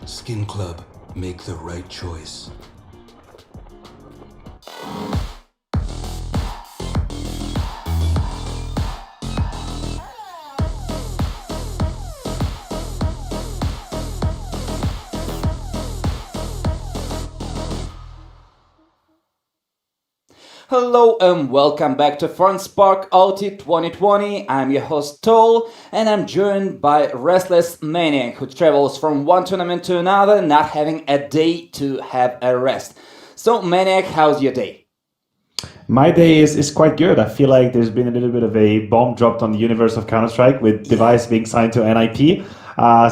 Skin Club, make the right choice. Hello and welcome back to FunSpark Ulti 2020. I'm your host Toll, and I'm joined by Restless Maniac, who travels from one tournament to another, not having a day to have a rest. So Maniac, how's your day? My day is quite good. I feel like there's been a little bit of a bomb dropped on the universe of Counter-Strike with Device being signed to NIP.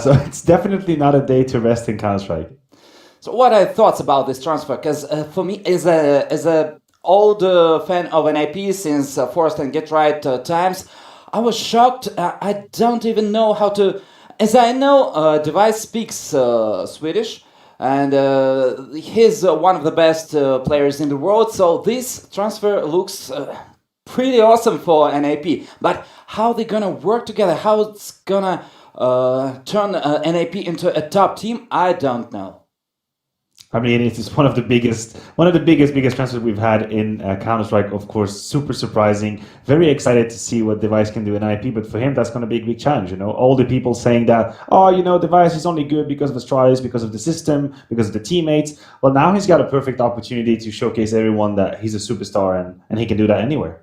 So it's definitely not a day to rest in Counter-Strike. So what are your thoughts about this transfer? Because for me, as a old fan of NIP since Forest and Get Right times, I was shocked. I don't even know how to... As I know, Device speaks Swedish, and he's one of the best players in the world, so this transfer looks pretty awesome for NIP. But how they gonna work together, how it's gonna turn NIP into a top team, I don't know. I mean, it is one of the biggest transfers we've had in Counter-Strike. Of course, super surprising. Very excited to see what Device can do in IP. But for him, that's going to be a big challenge. You know, all the people saying that, Device is only good because of Astralis, because of the system, because of the teammates. Well, now he's got a perfect opportunity to showcase everyone that he's a superstar and he can do that anywhere.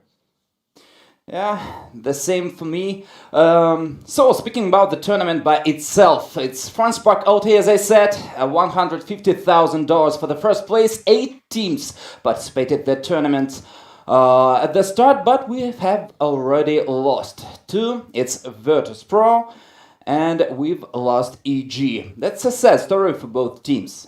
Yeah, the same for me. So, speaking about the tournament by itself, it's FunSpark Ulti, as I said, $150,000 for the first place. 8 teams participated in the tournament at the start, but we have already lost 2. It's Virtus.pro, and we've lost EG. That's a sad story for both teams.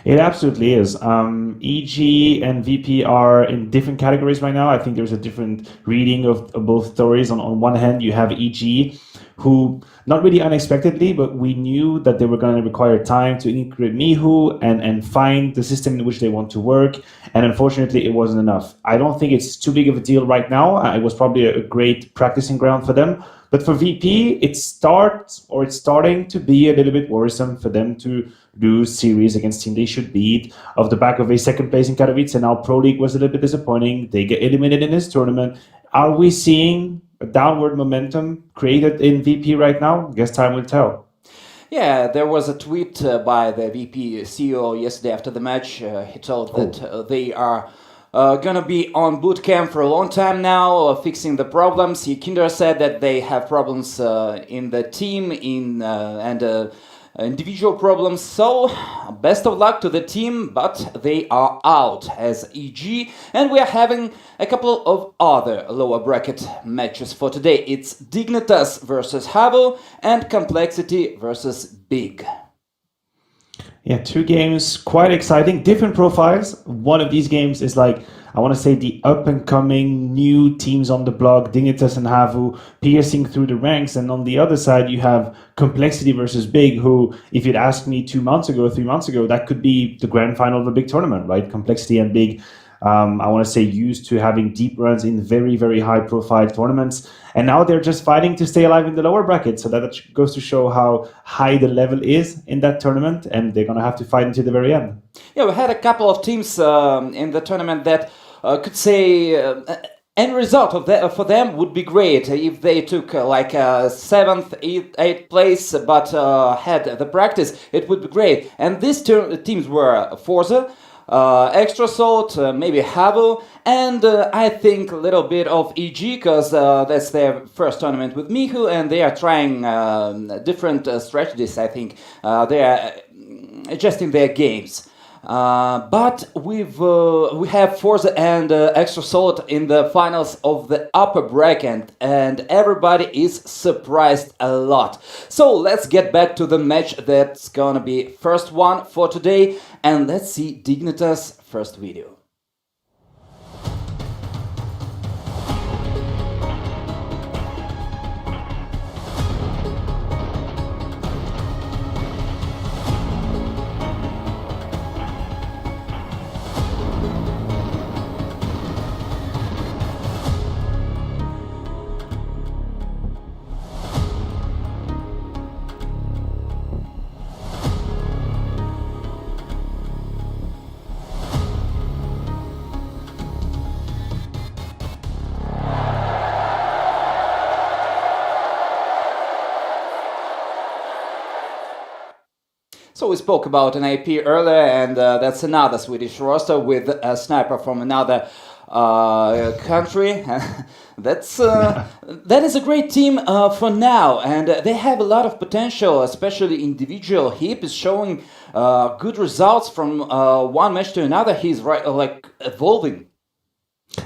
It absolutely is. EG and VP are in different categories right now. I think there's a different reading of both stories. On one hand, you have EG, who, not really unexpectedly, but we knew that they were going to require time to integrate Mihu and find the system in which they want to work. And unfortunately, it wasn't enough. I don't think it's too big of a deal right now. It was probably a great practicing ground for them. But for VP, it's starting to be a little bit worrisome for them to lose series against team they should beat off the back of a second place in Katowice. And now Pro League was a little bit disappointing. They get eliminated in this tournament. Are we seeing a downward momentum created in VP right now? I guess time will tell. Yeah, there was a tweet by the VP CEO yesterday after the match. He told that they are gonna be on boot camp for a long time now, fixing the problems. Kinder said that they have problems in the team and individual problems. So best of luck to the team, but they are out as EG, and we are having a couple of other lower bracket matches for today. It's Dignitas versus HAVU and Complexity versus Big. Yeah, 2 games, quite exciting, different profiles. One of these games is like, I want to say, the up-and-coming new teams on the block, Dignitas and HAVU, piercing through the ranks. And on the other side, you have Complexity versus Big, who, if you'd asked me 2 months ago, 3 months ago, that could be the grand final of a big tournament, right? Complexity and Big, I want to say, used to having deep runs in very, very high-profile tournaments. And now they're just fighting to stay alive in the lower bracket. So that goes to show how high the level is in that tournament, and they're going to have to fight until the very end. Yeah, we had a couple of teams in the tournament that could say end result of that for them would be great if they took like 7th, 8th place, but had the practice. It would be great. And these teams were Forza, Extra Salt, maybe HAVU, and I think a little bit of EG, because that's their first tournament with Mihu, and they are trying different strategies. I think they are adjusting their games. But we have Forza and Extra Salt in the finals of the upper bracket, and everybody is surprised a lot. So let's get back to the match that's gonna be first one for today, and let's see Dignitas' first video. we spoke about an AP earlier, and that's another Swedish roster with a sniper from another country. That is a great team for now, and they have a lot of potential, especially individual. Heap is showing good results from one match to another. He's evolving.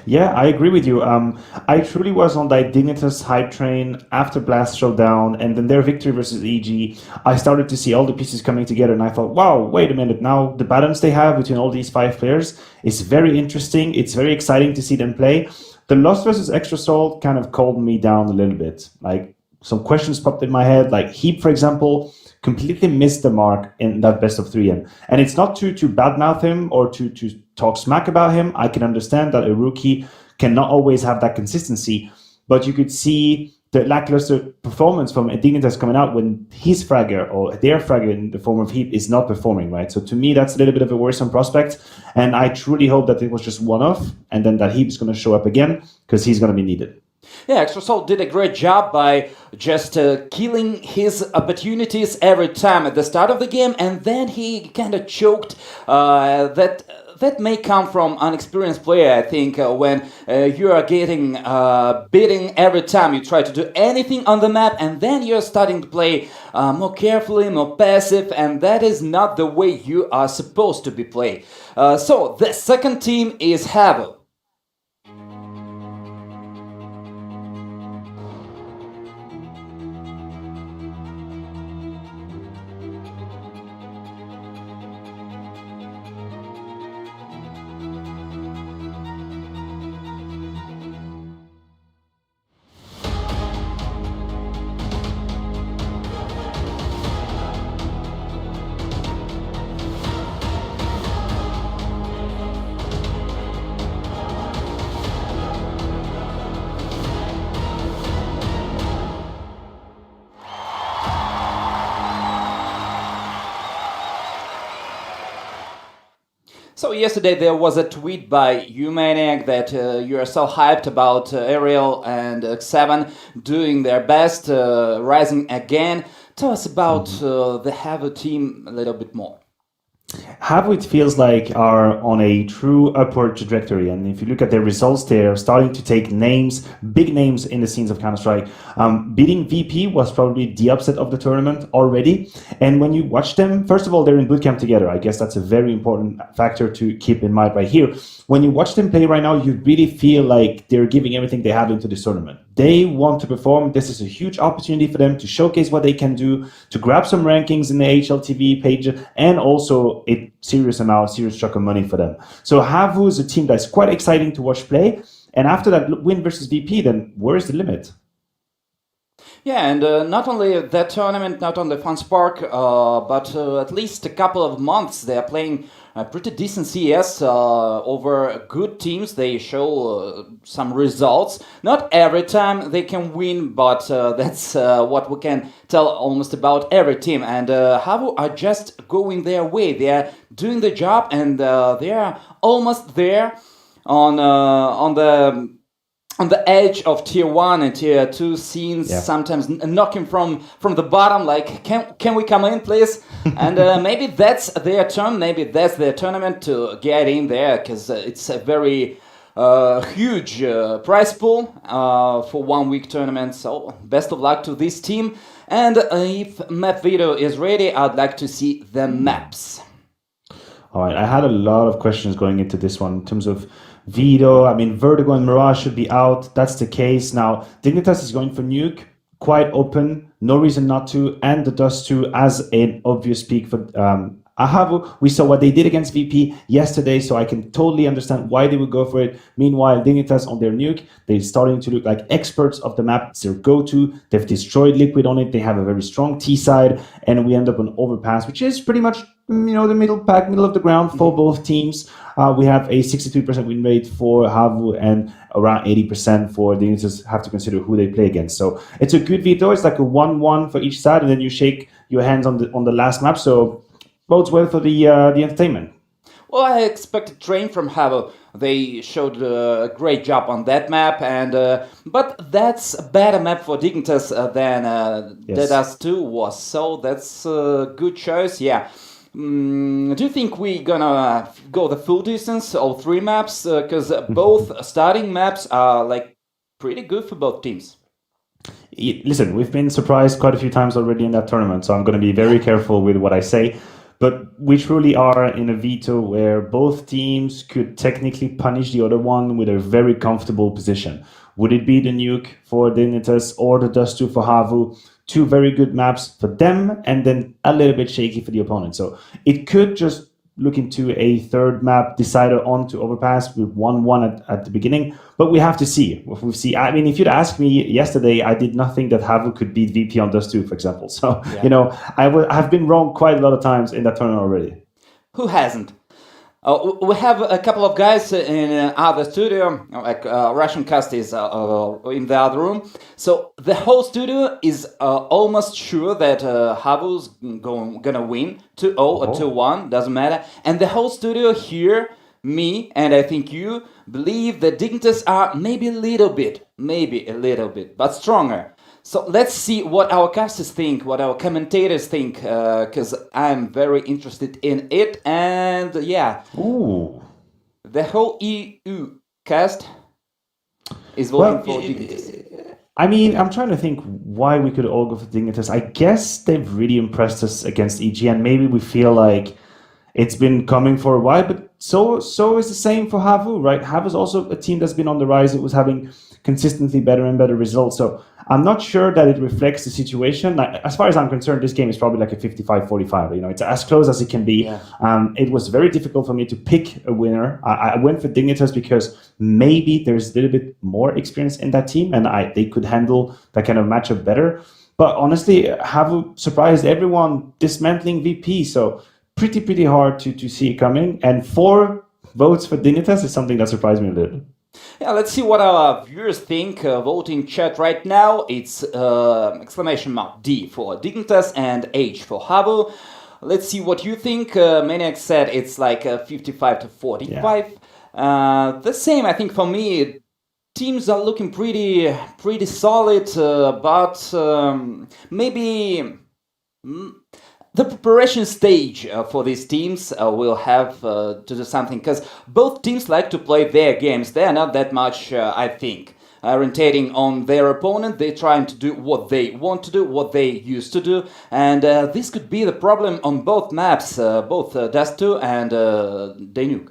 Yeah, I agree with you. I truly was on that Dignitas hype train after Blast Showdown and then their victory versus EG. I started to see all the pieces coming together and I thought, wow, wait a minute. Now the balance they have between all these 5 players is very interesting. It's very exciting to see them play. The Lost versus Extra Soul kind of calmed me down a little bit. Like some questions popped in my head, like Heap, for example, completely missed the mark in that best of 3. And it's not to badmouth him or to talk smack about him. I can understand that a rookie cannot always have that consistency, but you could see the lackluster performance from Dignitas coming out when his fragger or their fragger in the form of Heap is not performing, right? So to me, that's a little bit of a worrisome prospect. And I truly hope that it was just one-off and then that Heap is going to show up again because he's going to be needed. Yeah, Extra Soul did a great job by just killing his opportunities every time at the start of the game, and then he kind of choked. That may come from unexperienced player, I think, when you are getting beaten every time you try to do anything on the map, and then you're starting to play more carefully, more passive, and that is not the way you are supposed to be played. So the second team is HAVU. So yesterday there was a tweet by Umaniac that you are so hyped about Ariel and X7 doing their best, rising again. Tell us about the HAVU team a little bit more. HAVU, it feels like, are on a true upward trajectory. And if you look at their results, they're starting to take names, big names in the scenes of Counter-Strike. Beating VP was probably the upset of the tournament already. And when you watch them, first of all, they're in bootcamp together. I guess that's a very important factor to keep in mind right here. When you watch them play right now, you really feel like they're giving everything they have into this tournament. They want to perform. This is a huge opportunity for them to showcase what they can do, to grab some rankings in the HLTV page, and also a serious chunk of money for them. So HAVU is a team that's quite exciting to watch play. And after that win versus VP, then where is the limit? Yeah, and not only that tournament, not only FunSpark, but at least a couple of months they are playing pretty decent CIS over good teams. They show some results. Not every time they can win, but that's what we can tell almost about every team. And HAVU are just going their way. They are doing the job, and they are almost there on the edge of tier 1 and tier 2 scenes, sometimes knocking from the bottom, like, can we come in, please? And maybe that's their turn, maybe that's their tournament to get in there, because it's a very huge prize pool for 1 week tournament. So best of luck to this team. And if map video is ready, I'd like to see the maps. All right, I had a lot of questions going into this one in terms of Vito. I mean, Vertigo and Mirage should be out. That's the case. Now, Dignitas is going for Nuke. Quite open. No reason not to. And the Dust 2 as an obvious pick for HAVU. We saw what they did against VP yesterday, so I can totally understand why they would go for it. Meanwhile, Dignitas on their Nuke, they're starting to look like experts of the map. It's their go-to. They've destroyed Liquid on it. They have a very strong T side, and we end up on Overpass, which is pretty much, the middle of the ground for both teams. We have a 63% win rate for HAVU and around 80% for Dignitas. Have to consider who they play against. So it's a good veto. It's like a 1-1 for each side, and then you shake your hands on the last map. So bodes well for the entertainment. Well, I expected Train from HAVU. They showed a great job on that map, and but that's a better map for Dignitas than Dust 2 was. So that's a good choice, yeah. Do you think we're gonna go the full distance, all three maps? Because both starting maps are like pretty good for both teams. Listen, we've been surprised quite a few times already in that tournament, so I'm going to be very careful with what I say. But we truly are in a veto where both teams could technically punish the other one with a very comfortable position. Would it be the nuke for Dignitas or the Dust 2 for HAVU? Two very good maps for them, and then a little bit shaky for the opponent. So it could just look into a third map decider on to overpass with 1-1 at the beginning, but we have to see. We'll see. I mean, if you'd asked me yesterday, I did not think that HAVU could beat VP on Dust 2, for example. So, I've been wrong quite a lot of times in that tournament already. Who hasn't? We have a couple of guys in other studio, like Russian cast is in the other room. So the whole studio is almost sure that HAVU's gonna win 2-0 or 2-1, doesn't matter. And the whole studio here, me and I think you, believe that Dignitas are maybe a little bit, but stronger. So let's see what our casters think, what our commentators think, because I'm very interested in it. And yeah, the whole EU cast is voting for Dignitas. I mean, I'm trying to think why we could all go for Dignitas. I guess they've really impressed us against EG, and maybe we feel like it's been coming for a while, but so is the same for HAVU, right? HAVU is also a team that's been on the rise. It was having consistently better and better results. So I'm not sure that it reflects the situation. Like, as far as I'm concerned, this game is probably like a 55-45. It's as close as it can be. Yeah. It was very difficult for me to pick a winner. I went for Dignitas because maybe there's a little bit more experience in that team, and they could handle that kind of matchup better. But honestly, HAVU surprised everyone dismantling VP. So pretty hard to see it coming. And 4 votes for Dignitas is something that surprised me a little. Yeah, let's see what our viewers think. Voting chat right now, it's !D for Dignitas and H for HAVU. Let's see what you think. Maniac said it's like 55-45. Yeah. The same, I think, for me. Teams are looking pretty solid, but maybe the preparation stage for these teams will have to do something, because both teams like to play their games. They are not that much, I think, orientating on their opponent. They're trying to do what they want to do, what they used to do, and this could be the problem on both maps, both Dust 2 and Danuke.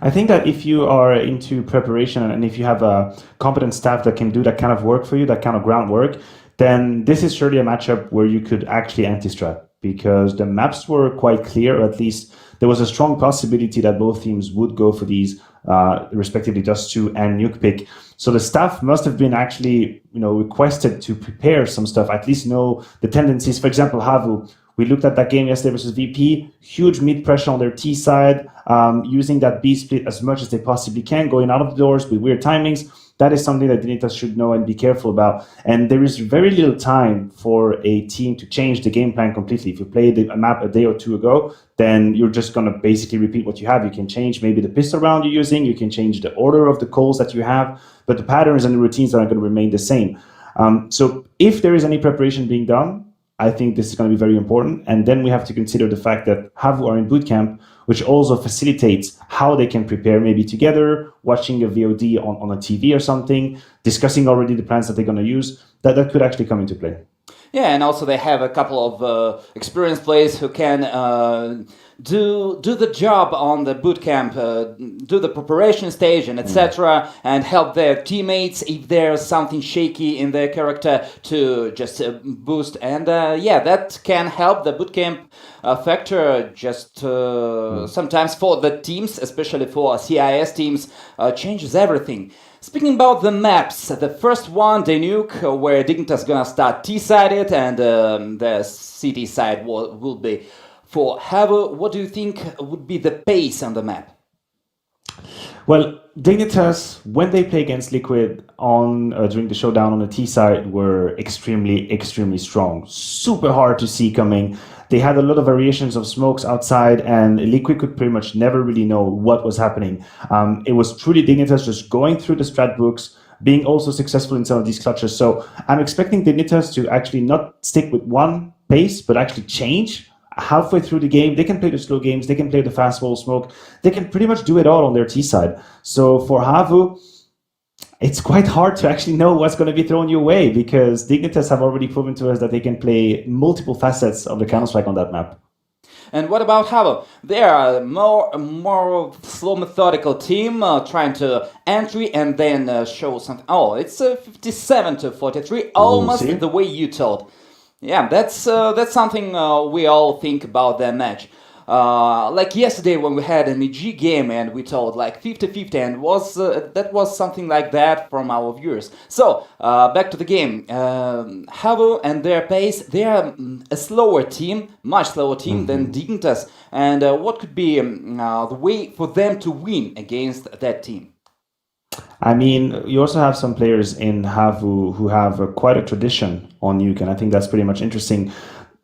I think that if you are into preparation and if you have a competent staff that can do that kind of work for you, that kind of groundwork, then this is surely a matchup where you could actually anti-strat, because the maps were quite clear, or at least there was a strong possibility that both teams would go for these, respectively Dust 2 and Nuke pick. So the staff must have been actually, requested to prepare some stuff, at least know the tendencies. For example, HAVU, we looked at that game yesterday versus VP, huge mid pressure on their T side, using that B split as much as they possibly can, going out of the doors with weird timings. That is something that Dignitas should know and be careful about. And there is very little time for a team to change the game plan completely. If you played a map a day or two ago, then you're just going to basically repeat what you have. You can change maybe the pistol round you're using, you can change the order of the calls that you have, but the patterns and the routines are going to remain the same. So if there is any preparation being done, I think this is going to be very important. And then we have to consider the fact that HAVU are in bootcamp, which also facilitates how they can prepare, maybe together, watching a VOD on a TV or something, discussing already the plans that they're going to use. That could actually come into play. Yeah, and also they have a couple of experienced players who can do the job on the bootcamp, do the preparation stage and etc., and help their teammates if there's something shaky in their character to just boost. And yeah, that can help the bootcamp factor just sometimes for the teams, especially for CIS teams, changes everything. Speaking about the maps, the first one, Danuke, where Dignitas gonna start T-sided and the CT side will be for HAVU. What do you think would be the pace on the map? Well, Dignitas, when they play against Liquid on during the showdown on the T side, were extremely strong. Super hard to see coming. They had a lot of variations of smokes outside, and Liquid could pretty much never really know what was happening. It was truly Dignitas just going through the strat books, being also successful in some of these clutches. So I'm expecting Dignitas to actually not stick with one pace, but actually change. halfway through the game, they can play the slow games, they can play the fast wall smoke, they can pretty much do it all on their T side. So for HAVU, it's quite hard to actually know what's going to be thrown your way, because Dignitas have already proven to us that they can play multiple facets of the Counter-Strike on that map. And what about HAVU? They are a more slow, methodical team, trying to entry and then show something. Oh, it's 57-43, almost the way you told. Yeah, that's something we all think about that match. Like yesterday when we had an EG game and we told like 50-50, and that was something like that from our viewers. So back to the game. HAVU and their pace, they are a slower team, much slower team than Dignitas. And what could be the way for them to win against that team? I mean, you also have some players in HAVU who have quite a tradition on Nuke, and I think that's pretty much interesting.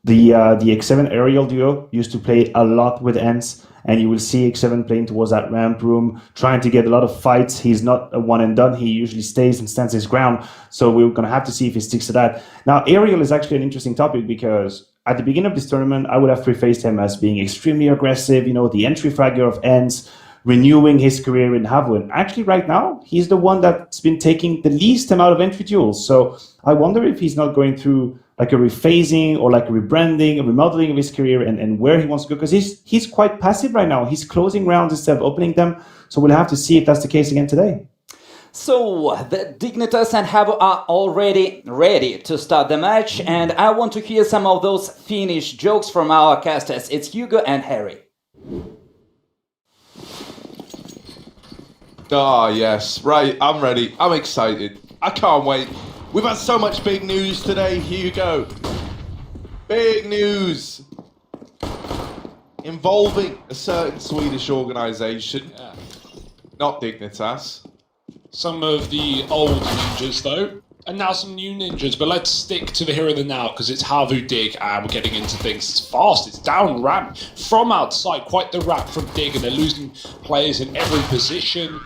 The X7 aerial duo used to play a lot with Ents, and you will see X7 playing towards that ramp room, trying to get a lot of fights. He's not a one and done. He usually stays and stands his ground. So we're going to have to see if he sticks to that. Now, aerial is actually an interesting topic, because at the beginning of this tournament, I would have prefaced him as being extremely aggressive, the entry fragger of Ents, renewing his career in HAVU. And actually right now, he's the one that's been taking the least amount of entry duels. So I wonder if he's not going through like a rephasing or like a rebranding, a remodeling of his career, and where he wants to go, because he's quite passive right now. He's closing rounds instead of opening them. So we'll have to see if that's the case again today. So the Dignitas and HAVU are already ready to start the match, and I want to hear some of those Finnish jokes from our casters. It's Hugo and Harry. Ah, yes. Right, I'm ready. I'm excited. I can't wait. We've had so much big news today, Hugo. Big news. Involving a certain Swedish organisation. Yeah. Not Dignitas. Some of the old ninjas, though, and now some new ninjas. But let's stick to the here and the now, because it's HAVU Dig, and we're getting into things. It's fast, it's down ramp from outside. Quite the ramp from Dig, and they're losing players in every position.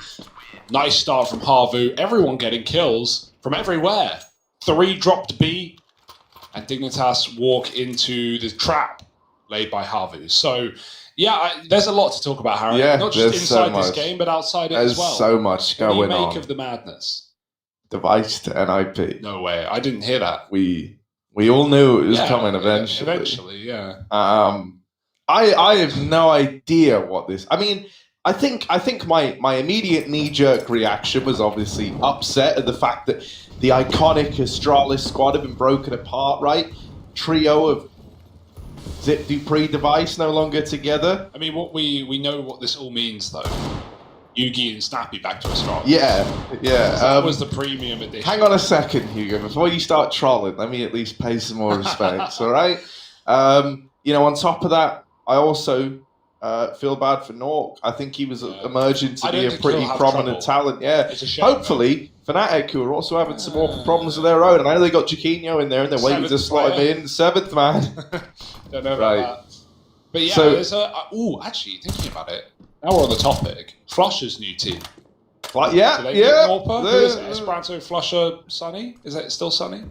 Nice start from HAVU. Everyone getting kills from everywhere. 3 dropped B, and Dignitas walk into the trap laid by HAVU. So, yeah, there's a lot to talk about, Harry. Yeah, not just inside so this game, but outside it there's as well. There's so much going on. What do you make of the madness? Device to NIP. No way. I didn't hear that. We all knew it was coming eventually. Eventually, yeah. I have no idea what this. I mean, I think my immediate knee-jerk reaction was obviously upset at the fact that the iconic Astralis squad have been broken apart, right? Trio of Zip Dupree Device no longer together. I mean, what we know what this all means, though. Yugi and Snappy back to Astralis. Yeah. That was the premium edition. Hang on a second, Hugo. Before you start trolling, let me at least pay some more respect, all right? On top of that, I also feel bad for Nork. I think he was emerging to be a pretty prominent talent. Yeah. Hopefully, Fnatic, who are also having some more problems of their own. And I know they got Chiquinho in there and they're waiting to slot him in. 7th man. Don't know about that. But yeah, there's actually, thinking about it, now we're on the topic. Flusher's new team. Yeah. Who is it? Esperanto, Flusher, Sunny? Is it still Sunny?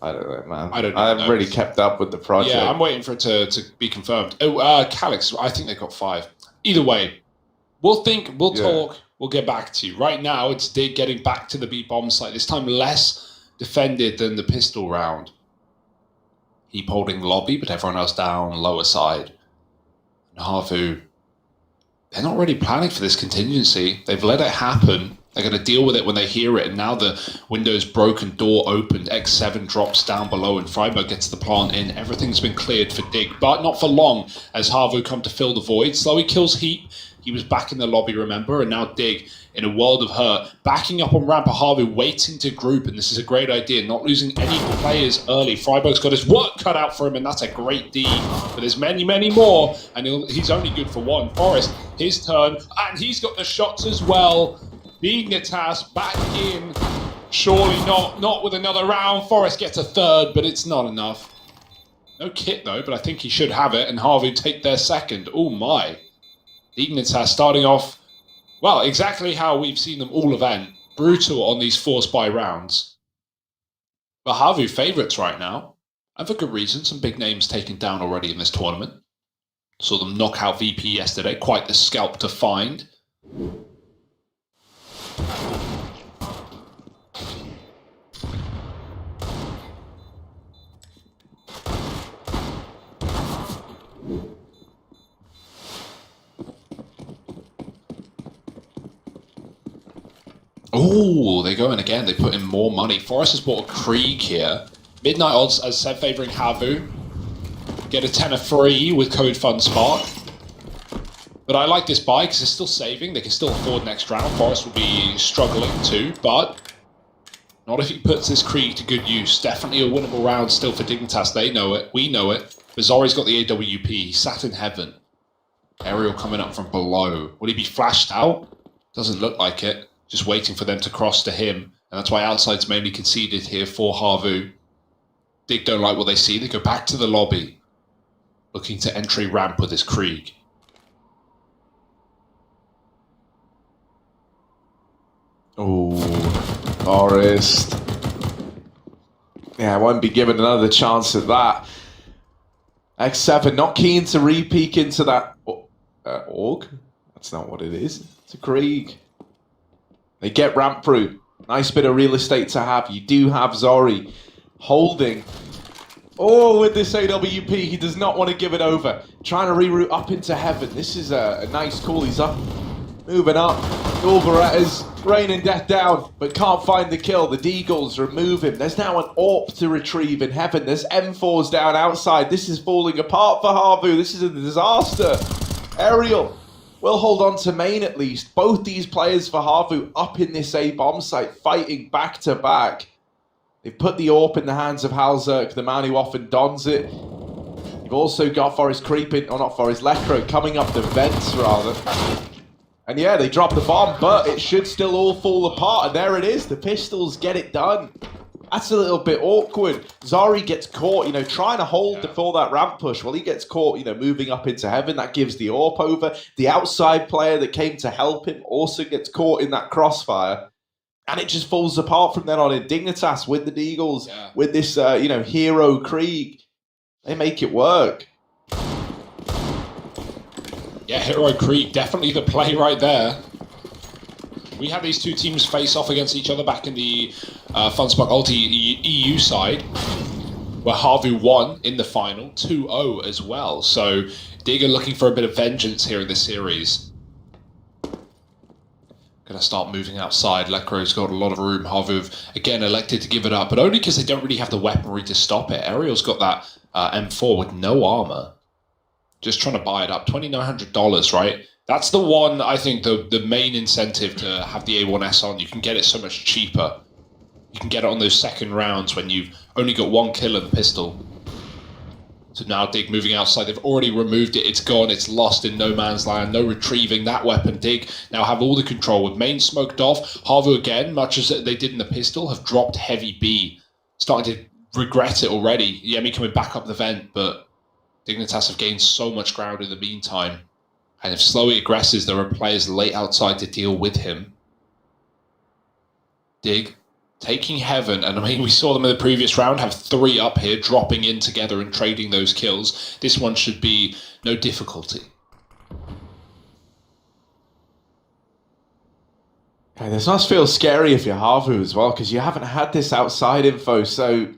I don't know, man. I don't know. I haven't really kept up with the project. Yeah, I'm waiting for it to be confirmed. Calix, I think they've got 5. Either way, we'll talk, we'll get back to you. Right now, it's Dig getting back to the B-bomb site, this time less defended than the pistol round. Heap holding lobby, but everyone else down, lower side. And HAVU, they're not really planning for this contingency. They've let it happen. They're going to deal with it when they hear it. And now the window's broken, door opened, X7 drops down below, and Freiburg gets the plant in. Everything's been cleared for Dig, but not for long, as HAVU come to fill the void. Slowly kills Heap. He was back in the lobby, remember? And now Dig, in a world of hurt, backing up on ramp at HAVU, waiting to group. And this is a great idea, not losing any players early. Freiburg's got his work cut out for him, and that's a great D. But there's many, many more, and he's only good for 1. Forrest, his turn, and he's got the shots as well. Dignitas back in. Surely not with another round. Forrest gets a 3rd, but it's not enough. No kit though, but I think he should have it, and HAVU take their 2nd. Oh my. Dignitas starting off, well, exactly how we've seen them all event. Brutal on these forced buy rounds. But HAVU favourites right now, and for good reason. Some big names taken down already in this tournament. Saw them knock out VP yesterday. Quite the scalp to find. Oh, they go in again. They put in more money. Forest has bought a Krieg here. Midnight odds, as said, favouring HAVU. Get a tenner free with code FunSpark. But I like this buy because they're still saving. They can still afford next round. Forest will be struggling too, but not if he puts this Krieg to good use. Definitely a winnable round still for Dignitas. They know it. We know it. Bizarre's got the AWP. He sat in heaven. Aerial coming up from below. Will he be flashed out? Doesn't look like it. Just waiting for them to cross to him. And that's why outside's mainly conceded here for HAVU. Dig don't like what they see. They go back to the lobby. Looking to entry ramp with his Krieg. Oh, Forest. Yeah, I won't be given another chance at that. X7 not keen to re-peek into that org. That's not what it is. It's a Krieg. They get ramp through. Nice bit of real estate to have. You do have Zori holding. Oh, with this AWP, he does not want to give it over. Trying to reroute up into heaven. This is a nice call. He's up, moving up. Dual Berettas raining death down, but can't find the kill. The Deagles remove him. There's now an AWP to retrieve in heaven. There's M4s down outside. This is falling apart for HAVU. This is a disaster. Aerial will hold on to main at least. Both these players for HAVU up in this A bomb site, fighting back to back. They've put the AWP in the hands of Halzerk, the man who often dons it. You've also got Forest creeping, or not Forest, Lekro coming up the vents rather. And yeah, they drop the bomb, but it should still all fall apart. And there it is, the pistols get it done. That's a little bit awkward. Zari gets caught, you know, trying to hold before that ramp push. Well, he gets caught, you know, moving up into heaven. That gives the AWP over. The outside player that came to help him also gets caught in that crossfire. And it just falls apart from then on in. Dignitas with the Deagles, with this, you know, hero Krieg. They make it work. Yeah, Hero Krieg, definitely the play right there. We had these two teams face off against each other back in the FunSpark Ulti EU side, where HAVU won in the final, 2-0 as well. So Digger looking for a bit of vengeance here in this series. Gonna start moving outside. Lekro's got a lot of room. HAVU again elected to give it up, but only because they don't really have the weaponry to stop it. Aerial's got that M4 with no armor. Just trying to buy it up. $2,900, right? That's the one, I think, the main incentive to have the A1S on. You can get it so much cheaper. You can get it on those second rounds when you've only got one kill of the pistol. So now Dig moving outside. They've already removed it. It's gone. It's lost in no man's land. No retrieving that weapon. Dig now have all the control with main smoked off. HAVU again, much as they did in the pistol, have dropped heavy B. Starting to regret it already. Yemi coming back up the vent, but Dignitas have gained so much ground in the meantime. And if slowly aggresses, there are players late outside to deal with him. Dig taking heaven, and I mean, we saw them in the previous round have 3 up here, dropping in together and trading those kills. This one should be no difficulty. Okay, this must feel scary if you're HAVU as well, because you haven't had this outside info, so you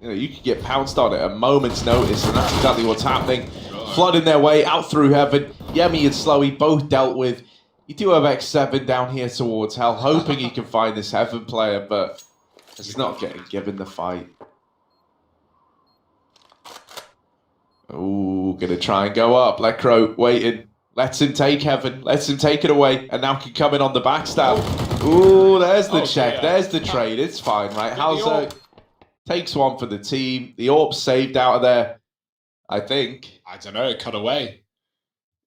know you could get pounced on at a moment's notice, and that's exactly what's happening. Flooding their way out through heaven. Yemi and Slowy both dealt with. You do have X7 down here towards hell, hoping he can find this heaven player, but he's not getting given the fight. Ooh, gonna try and go up. Lekro waiting. Lets him take heaven. Lets him take it away, and now can come in on the backstab. Ooh, there's the check. Yeah. There's the trade. It's fine, right? Halzerk takes one for the team. The AWP saved out of there, I think. I don't know. It cut away.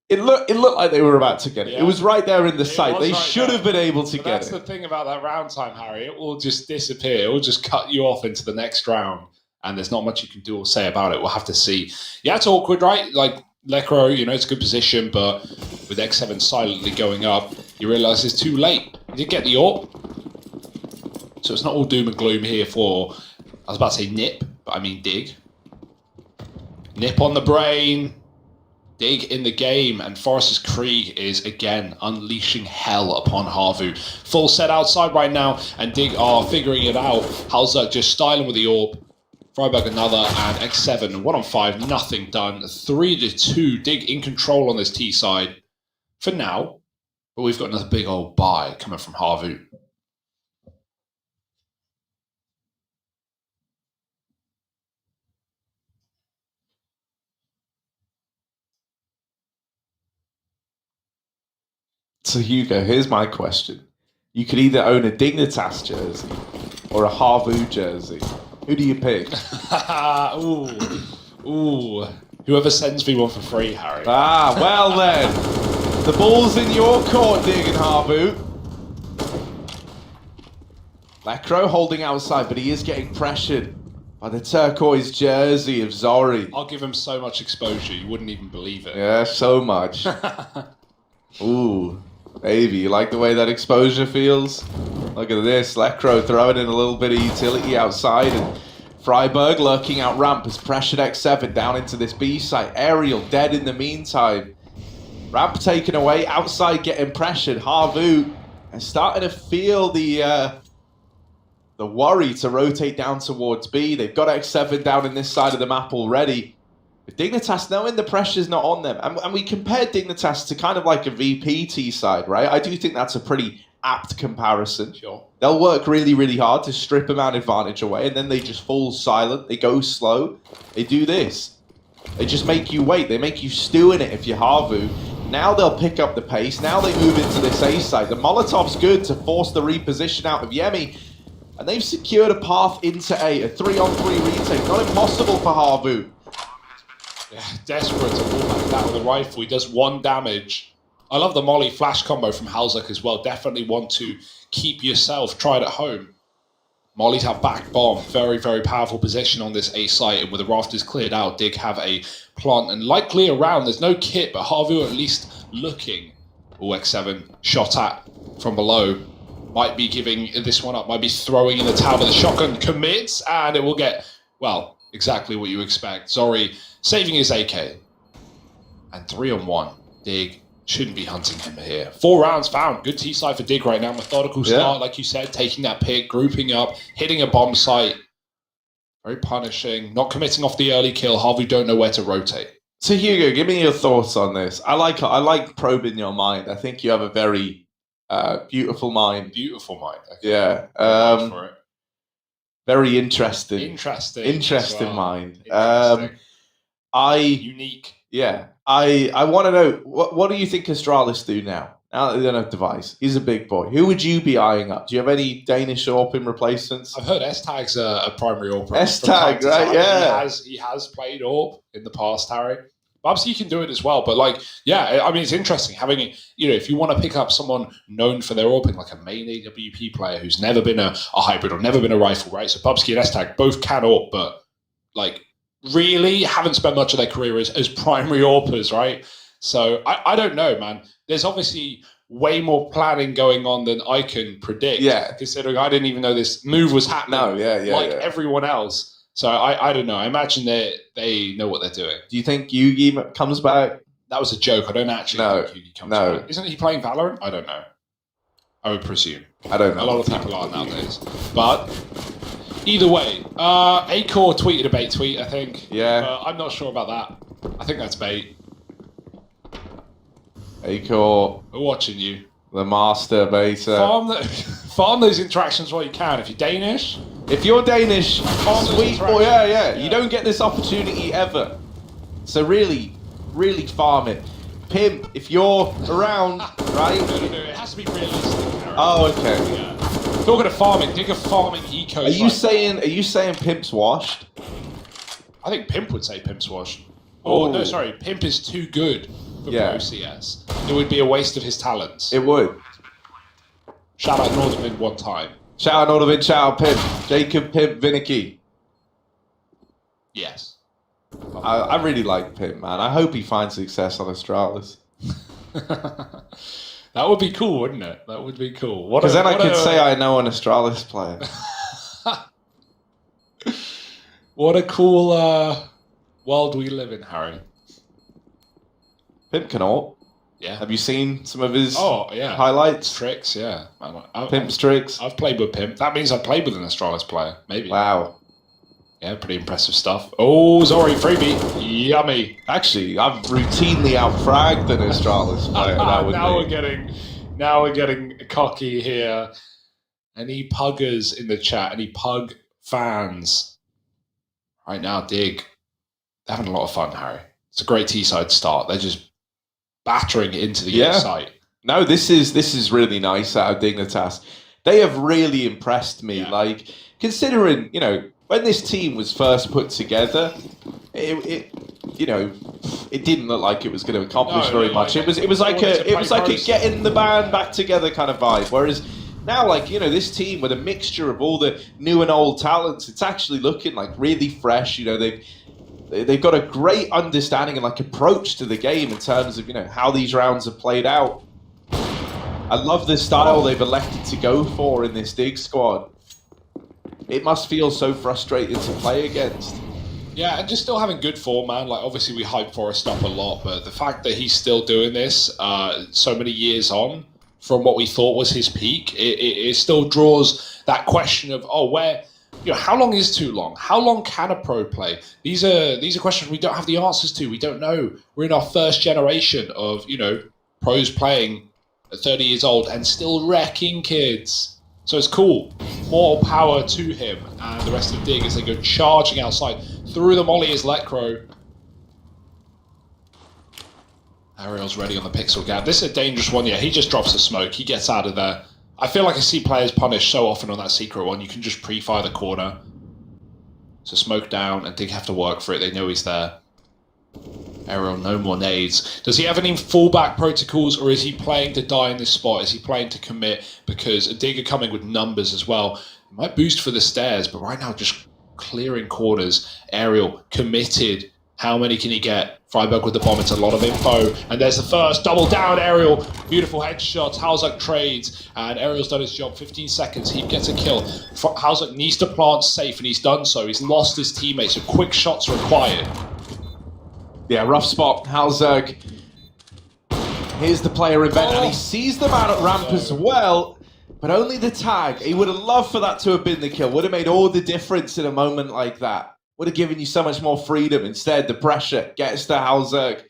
It looked like they were about to get it. Yeah. It was right there in the sight. They should have been able to get it. That's the thing about that round time, Harry. It will just disappear. It will just cut you off into the next round. And there's not much you can do or say about it. We'll have to see. Yeah, it's awkward, right? Like, Lekro, you know, it's a good position, but with X7 silently going up, you realise it's too late. You did get the AWP. So it's not all doom and gloom here for, I was about to say Nip, but I mean Dig. Nip on the brain. Dig in the game, and Forrester's Krieg is again unleashing hell upon HAVU. Full set outside right now, and Dig are figuring it out. Halzak just styling with the orb. Freiburg another, and X7 1 on 5, nothing done. 3-2. Dig in control on this T side for now, but we've got another big old buy coming from HAVU. So Hugo, here's my question. You could either own a Dignitas jersey or a HAVU jersey. Who do you pick? Ooh. Whoever sends me one for free, Harry. Ah, well then. The ball's in your court, Dig and HAVU. Lecro holding outside, but he is getting pressured by the turquoise jersey of Zori. I'll give him so much exposure, you wouldn't even believe it. Yeah, so much. Ooh, baby, you like the way that exposure feels? Look at this, Lecro throwing in a little bit of utility outside, and Freiburg lurking out ramp has pressured X7 down into this B site. Aerial dead in the meantime. Ramp taken away, outside getting pressured. HAVU and starting to feel the worry to rotate down towards B. They've got X7 down in this side of the map already. But Dignitas knowing the pressure's not on them. And we compared Dignitas to kind of like a VPT side, right? I do think that's a pretty apt comparison. Sure. They'll work really, really hard to strip a man advantage away, and then they just fall silent. They go slow. They do this. They just make you wait. They make you stew in it if you're HAVU. Now they'll pick up the pace. Now they move into this A side. The Molotov's good to force the reposition out of Yemi. And they've secured a path into A. A 3-on-3 retake. Not impossible for HAVU. Yeah, desperate to pull back that with a rifle. He does 1 damage. I love the Molly flash combo from Halzak as well. Definitely want to keep yourself. Try it at home. Molly's have back bomb. Very, very powerful position on this A site. And with the rafters cleared out, Dig have a plant and likely around. There's no kit, but HAVU at least looking. Oh, X7 shot at from below. Might be giving this one up. Might be throwing in the towel. The shotgun commits, and it will get, well, exactly what you expect. Zori saving his AK. And 3-on-1. Dig shouldn't be hunting him here. 4 rounds found. Good T-side for Dig right now. Methodical start, like you said. Taking that pick, grouping up, hitting a bomb site. Very punishing. Not committing off the early kill. HAVU don't know where to rotate. So Hugo, give me your thoughts on this. I like probing your mind. I think you have a very beautiful mind. Beautiful mind. Okay. Yeah. For it. Very interesting. Interesting mind. Interesting. I Unique. Yeah. I want to know, what do you think Astralis do now? Now that they don't have Device. He's a big boy. Who would you be eyeing up? Do you have any Danish AWP replacements? I've heard S-Tag's a primary AWP. S-Tag, right? Yeah. He has played AWP in the past, Harry. Obviously, you can do it as well. But, like, yeah, I mean, it's interesting having, you know, if you want to pick up someone known for their AWP, like a main AWP player who's never been a hybrid or never been a rifle, right? So Bubsky and S-Tag both can AWP, but, like, really haven't spent much of their career as primary AWPers, right? So I don't know, man. There's obviously way more planning going on than I can predict. Yeah. Considering I didn't even know this move was happening. No, yeah. Everyone else. So I don't know. I imagine they know what they're doing. Do you think Yugi comes back? That was a joke. I don't actually think Yugi comes back. Isn't he playing Valorant? I don't know. I would presume. I don't know. A lot of people are nowadays. But either way, Acore tweeted a bait tweet, I think. Yeah. I'm not sure about that. I think that's bait. Acore. We're watching you. The master beta. Farm those interactions while you can. If you're Danish. If you're Danish, sweet boy, yeah. You don't get this opportunity ever. So really farm it. Pimp, if you're around, right? No, it has to be realistic. Oh, okay. Yeah. Talking of farming, dig a farming eco. Are you saying Pimp's washed? I think Pimp would say Pimp's washed. Oh, no, sorry. Pimp is too good for Pro CS. It would be a waste of his talents. It would. Shout out Northern one time. Shout out Northern, shout out Pimp. Jacob Pimp Vinicky. Yes. I really like Pimp, man. I hope he finds success on Astralis. That would be cool, wouldn't it? That would be cool. Because then I could say I know an Astralis player. What a cool world we live in, Harry. Pimp can ult. Yeah. Have you seen some of his yeah. highlights? Tricks, yeah. Pimp's tricks. I've played with Pimp. That means I've played with an Astralis player, maybe. Wow. Yeah, pretty impressive stuff. Oh, Zori, freebie. Yummy. Actually, I've routinely out-fragged an Astralis player. Now we're getting cocky here. Any puggers in the chat? Any pug fans? Right now, Dig. They're having a lot of fun, Harry. It's a great T-side start. They're just battering it into the site. No, this is really nice out of Dignitas. They have really impressed me. Yeah. Like, considering, you know, when this team was first put together, it didn't look like it was going to accomplish very much. It was like a getting the band back together kind of vibe. Whereas now, like, you know, this team with a mixture of all the new and old talents, it's actually looking like really fresh. You know, they've got a great understanding and like approach to the game in terms of, you know, how these rounds have played out. I love the style they've elected to go for in this Dig squad. It must feel so frustrating to play against. Yeah, and just still having good form, man. Like, obviously we hype Forrest up a lot, but the fact that he's still doing this so many years on from what we thought was his peak, it still draws that question of, how long is too long? How long can a pro play? These are questions we don't have the answers to. We don't know. We're in our first generation of, you know, pros playing at 30 years old and still wrecking kids. So it's cool. More power to him and the rest of Dig as they go charging outside. Through the molly is Letcro. Ariel's ready on the pixel gap. This is a dangerous one. Yeah, he just drops the smoke. He gets out of there. I feel like I see players punished so often on that secret one. You can just pre-fire the corner. So smoke down and Dig have to work for it. They know he's there. Ariel, no more nades. Does he have any fallback protocols, or is he playing to die in this spot? Is he playing to commit? Because Dig are coming with numbers as well. He might boost for the stairs, but right now just clearing corners. Ariel committed. How many can he get? Freiburg with the bomb. It's a lot of info. And there's the first double down. Ariel, beautiful headshots. Halzak trades, and Ariel's done his job. 15 seconds. He gets a kill. Halzak needs to plant safe, and he's done so. He's lost his teammates, so quick shots required. Yeah, rough spot. Halzak. Here's the player event, and he sees them out at ramp as well, but only the tag. He would have loved for that to have been the kill. Would have made all the difference in a moment like that. Would have given you so much more freedom. Instead, the pressure gets to Halzak,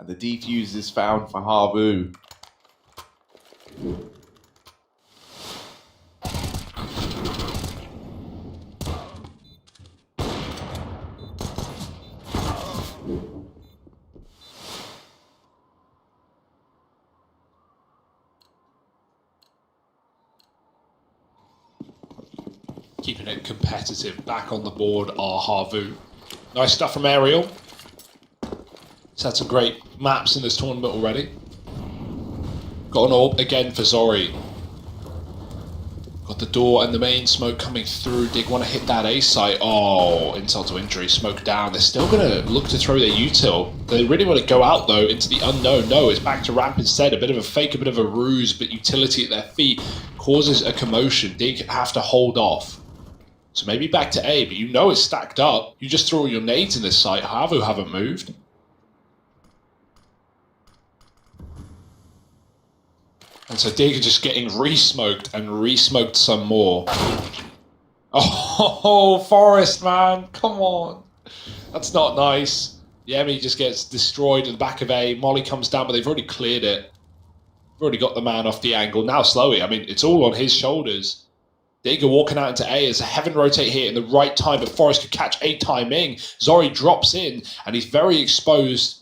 and the defuse is found for HAVU. Keeping it competitive. Back on the board are HAVU. Nice stuff from Ariel. He's had some great maps in this tournament already. Got an orb again for Zori. Got the door and the main smoke coming through. Dig want to hit that A site. Oh, insult to injury. Smoke down. They're still going to look to throw their util. They really want to go out, though, into the unknown. No, it's back to ramp instead. A bit of a fake, a bit of a ruse, but utility at their feet causes a commotion. Dig have to hold off. So maybe back to A, but you know it's stacked up. You just throw your nades in this site. HAVU haven't moved. And so Dig are just getting re-smoked and re-smoked some more. Oh, Forrest, man. Come on. That's not nice. Yemi just gets destroyed in the back of A. Molly comes down, but they've already cleared it. They've already got the man off the angle. Now Slowey, I mean, it's all on his shoulders. Dig are walking out into A as a heaven rotate here in the right time, but Forrest could catch A timing. Zori drops in, and he's very exposed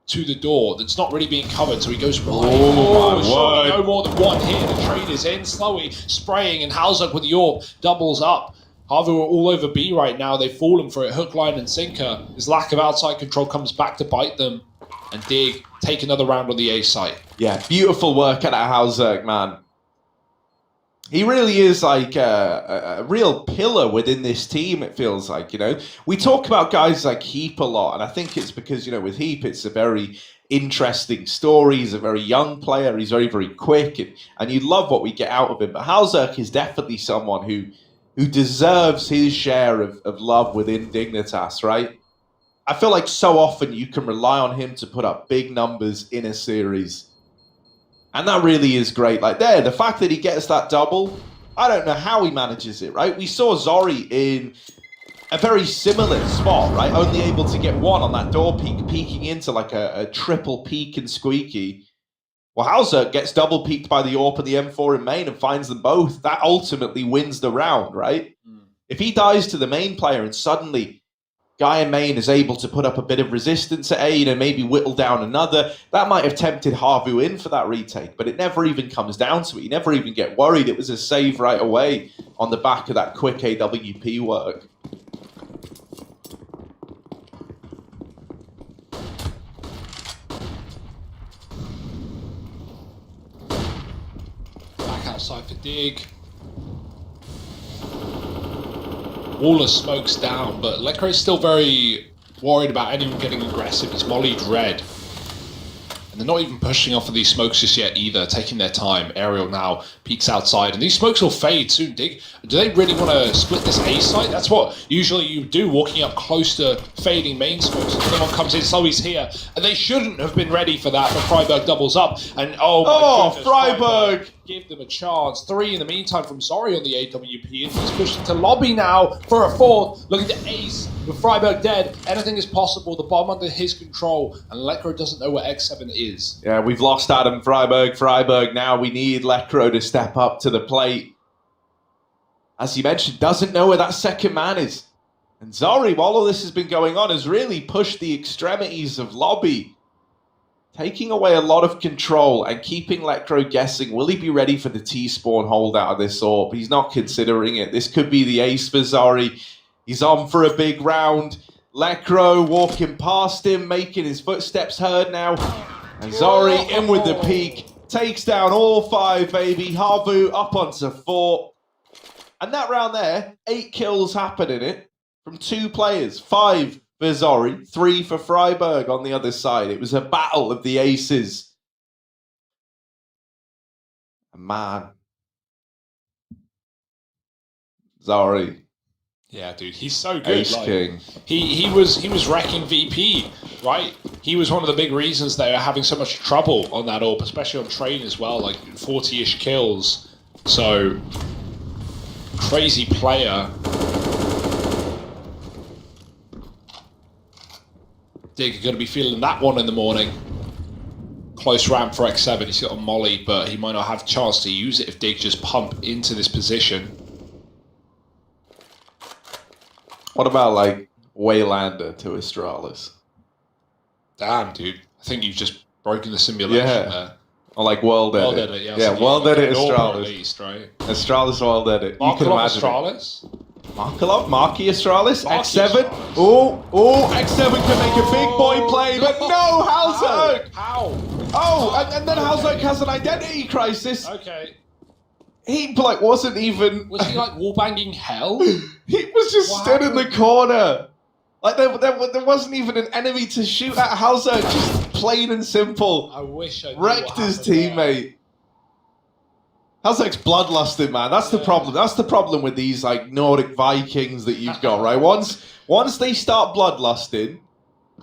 to the door that's not really being covered, so he goes right. Oh, no more than one here. The trade is in. Slowey spraying, and Halzak with the orb doubles up. HAVU are all over B right now. They've fallen for it. Hook, line, and sinker. His lack of outside control comes back to bite them. And Dig take another round on the A site. Yeah, beautiful work out of Halzak, man. He really is like a real pillar within this team, it feels like, you know. We talk about guys like Heap a lot, and I think it's because, you know, with Heap, it's a very interesting story. He's a very young player. He's very, very quick, and you love what we get out of him. But Halzak is definitely someone who deserves his share of love within Dignitas, right? I feel like so often you can rely on him to put up big numbers in a series. And that really is great. Like there, the fact that he gets that double, I don't know how he manages it, right? We saw Zori in a very similar spot, right? Only able to get one on that door peek, peeking into like a triple peek and squeaky. Well, Hauser gets double peeked by the AWP and the M4 in main and finds them both. That ultimately wins the round, right? If he dies to the main player and suddenly guy in main is able to put up a bit of resistance at A and maybe whittle down another, that might have tempted HAVU in for that retake, but it never even comes down to it. You never even get worried. It was a save right away on the back of that quick AWP work. Back outside for Dig. Wall of smoke's down, but Lekro's still very worried about anyone getting aggressive. It's mollied red. And they're not even pushing off of these smokes just yet either, taking their time. Aerial now peeks outside, and these smokes will fade soon. Dig, do they really want to split this A site? That's what usually you do, walking up close to fading main smokes. And someone comes in, so he's here. And they shouldn't have been ready for that, but Freiburg doubles up. And oh my goodness, Freiburg! Give them a chance. 3 in the meantime from Zori on the AWP, and he's pushed into lobby now for a 4th. Looking to ace with Freiburg dead. Anything is possible. The bomb under his control, and Lekro doesn't know where X7 is. Yeah, we've lost Adam Freiburg. Freiburg now, we need Lekro to step up to the plate. As you mentioned, doesn't know where that second man is. And Zori, while all this has been going on, has really pushed the extremities of lobby, taking away a lot of control and keeping Lekro guessing. Will he be ready for the T-spawn hold out of this AWP? He's not considering it. This could be the ace for Zori. He's on for a big round. Lekro walking past him, making his footsteps heard now. And Zori in with the peek. Takes down all 5, baby. HAVU up onto 4. And that round there, 8 kills happen in it from 2 players. 5 for Zori, 3 for Freiburg on the other side. It was a battle of the aces. And man, Zori. Yeah, dude, he's so good. Ace King. He was wrecking VP, right? He was one of the big reasons they were having so much trouble on that AWP, especially on train as well, like 40-ish kills. So crazy player. Dig are going to be feeling that one in the morning. Close ramp for X7. He's got a molly, but he might not have a chance to use it if Dig just pump into this position. What about like Waylander to Astralis? Damn, dude. I think you've just broken the simulation there. Or like World Edit. World Edit, yeah. World Edit Astralis. At least, right? Astralis World Edit. You can imagine Astralis? Marky Astralis, X7. Astralis. Oh, X7 can make a big boy play, but no, Halzerg! How? Oh, and then Halzerg has an identity crisis. Okay. He like wasn't even. Was he like wallbanging hell? He was just stood in the corner. Like there wasn't even an enemy to shoot at. Halzerg just plain and simple. I wish I knew wrecked what his happened teammate. Halzerg's bloodlusted, man. That's the problem. That's the problem with these like Nordic Vikings that you've got, right? Once they start bloodlusting,